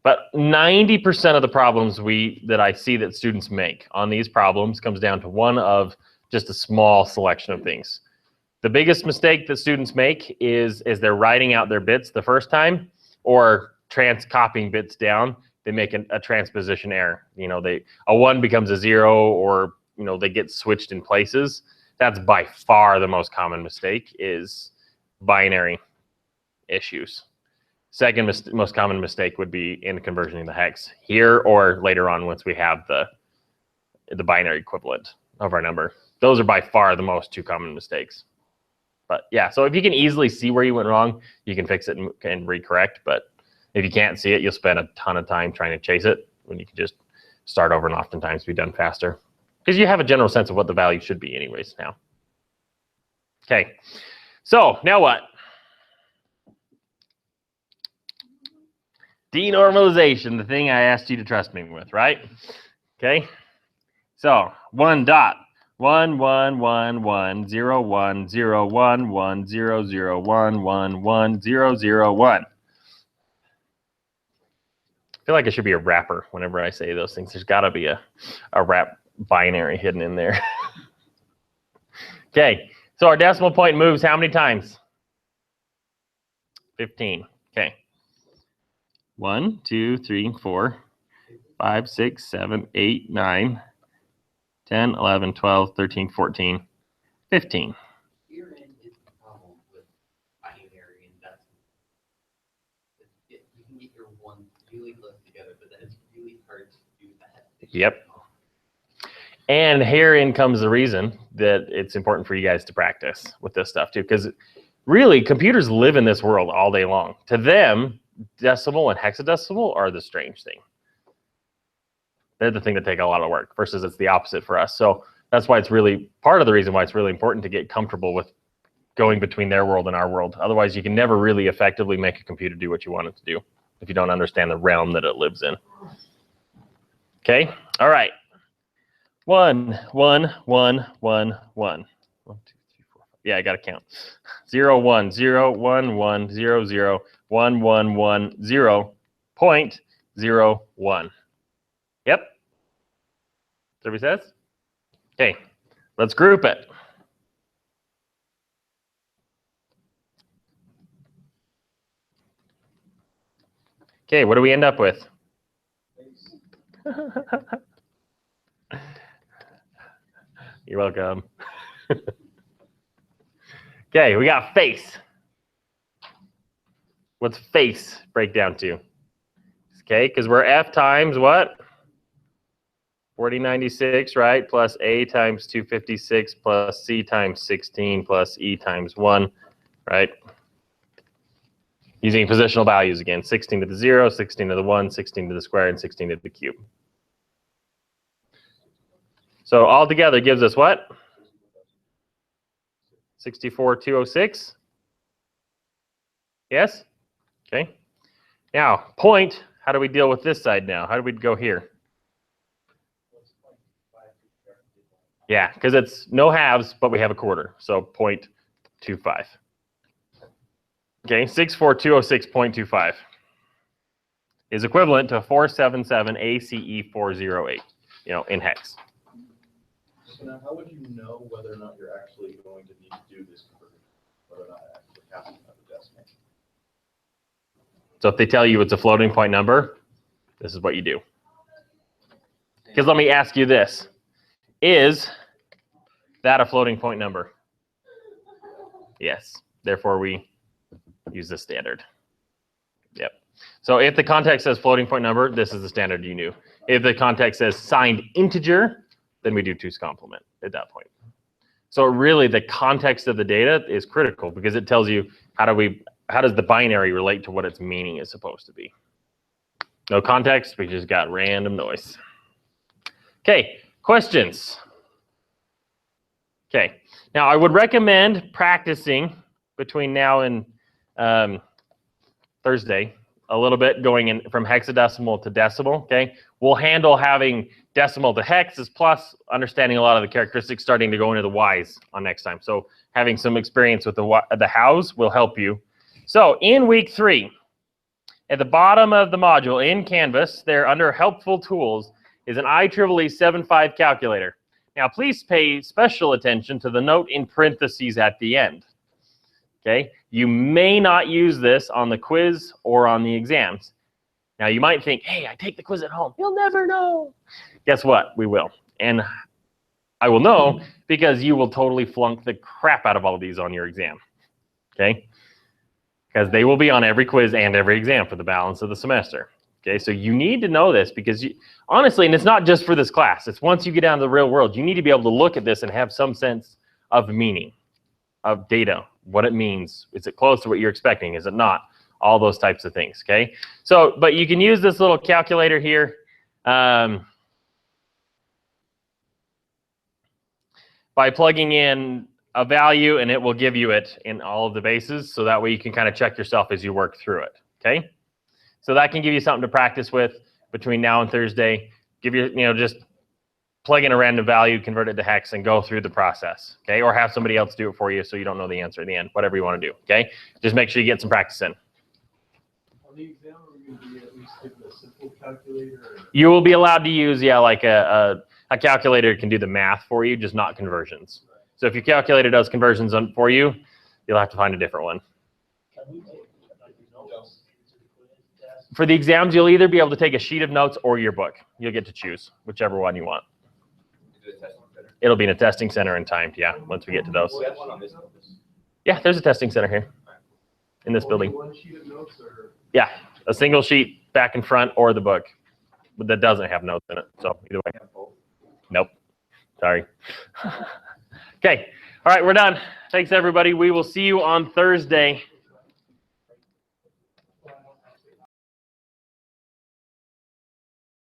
S1: But 90% of the problems that I see that students make on these problems comes down to one of just a small selection of things. The biggest mistake that students make is they're writing out their bits the first time, or copying bits down. They make a transposition error. You know, a 1 becomes a 0, or you know, they get switched in places. That's by far the most common mistake, is binary issues. Second most common mistake would be in conversion to hex here, or later on once we have the binary equivalent of our number. Those are by far the most two common mistakes. But yeah, so if you can easily see where you went wrong, you can fix it and recorrect. But if you can't see it, you'll spend a ton of time trying to chase it when you can just start over and oftentimes be done faster. Because you have a general sense of what the value should be anyways now. Okay, so now what? Denormalization, the thing I asked you to trust me with, right? Okay, so 1 dot 1 1 1 1 0 1 0 1 1 0 0 1 1 1 0 0 1. I feel like it should be a wrapper whenever I say those things. There's got to be a wrap binary hidden in there. Okay, so our decimal point moves how many times? 15. Okay. 1, 2, 3, 4, 5, 6, 7, 8, 9, 10, 11, 12, 13, 14, 15.
S3: Herein is the problem with binary and decimal. You can get your ones really close together, but then it's really hard to do that.
S1: Yep. And herein comes the reason that it's important for you guys to practice with this stuff too, because really computers live in this world all day long. To them, decimal and hexadecimal are the strange thing. They're the thing that take a lot of work, versus it's the opposite for us. So that's why it's really part of the reason why it's really important to get comfortable with going between their world and our world. Otherwise, you can never really effectively make a computer do what you want it to do if you don't understand the realm that it lives in. Okay, all right. 1 1 1 1 1. 1, 2, 3, 4, 5. Yeah, I got to count. 0 1 0 1 1 0 0 1 1 1 0 0.01. Yep. Everybody says? Okay, let's group it. Okay, what do we end up with? You're welcome. Okay, we got face. What's face break down to? Okay, because we're F times what? 4096, right? Plus A times 256 plus C times 16 plus E times 1, right? Using positional values again, 16 to the 0, 16 to the 1, 16 to the square, and 16 to the cube. So all together gives us what? 64,206? Yes? Okay. Now, point, how do we deal with this side now? How do we go here? Yeah, because it's no halves, but we have a quarter, so 0.25. Okay, 64206.25 is equivalent to 477 ACE 408, in hex.
S2: So now, how would you know whether or not you're actually going to need to do this conversion? Whether or not it actually has to have a decimal?
S1: So if they tell you it's a floating point number, this is what you do. Because let me ask you this. Is that a floating point number? Yes. Therefore, we use the standard. Yep. So if the context says floating point number, this is the standard you knew. If the context says signed integer, then we do 2's complement at that point. So really, the context of the data is critical because it tells you how does the binary relate to what its meaning is supposed to be. No context, we just got random noise. Okay, questions? Okay, now I would recommend practicing between now and Thursday a little bit, going in from hexadecimal to decimal. Okay, we'll handle having decimal to hex is plus understanding a lot of the characteristics, starting to go into the Y's on next time. So having some experience with the hows will help you. So in week 3, at the bottom of the module in Canvas, there under helpful tools is an IEEE 75 calculator. Now, please pay special attention to the note in parentheses at the end. Okay, you may not use this on the quiz or on the exams. Now, you might think, hey, I take the quiz at home. You'll never know. Guess what? We will. And I will know because you will totally flunk the crap out of all of these on your exam. Okay, because they will be on every quiz and every exam for the balance of the semester. Okay, so you need to know this because honestly, and it's not just for this class, it's once you get down to the real world, you need to be able to look at this and have some sense of meaning, of data, what it means. Is it close to what you're expecting? Is it not? All those types of things, okay? So, but you can use this little calculator here by plugging in a value, and it will give you it in all of the bases, so that way you can kind of check yourself as you work through it, okay? So that can give you something to practice with between now and Thursday. Give you, just plug in a random value, convert it to hex, and go through the process, okay? Or have somebody else do it for you so you don't know the answer at the end, whatever you want to do, okay? Just make sure you get some practice in.
S5: On the exam, are we going to be at least given a simple calculator? Or?
S1: You will be allowed to use, like a calculator can do the math for you, just not conversions.
S5: Right.
S1: So if your calculator does conversions for you, you'll have to find a different one. For the exams, you'll either be able to take a sheet of notes or your book. You'll get to choose whichever one you want. It'll be in a testing center and timed, yeah, once we get to those. Yeah, there's a testing center here in this building.
S5: One sheet of notes or?
S1: Yeah, a single sheet back and front or the book, but that doesn't have notes in it. So either way. Nope. Sorry. Okay. All right, we're done. Thanks, everybody. We will see you on Thursday.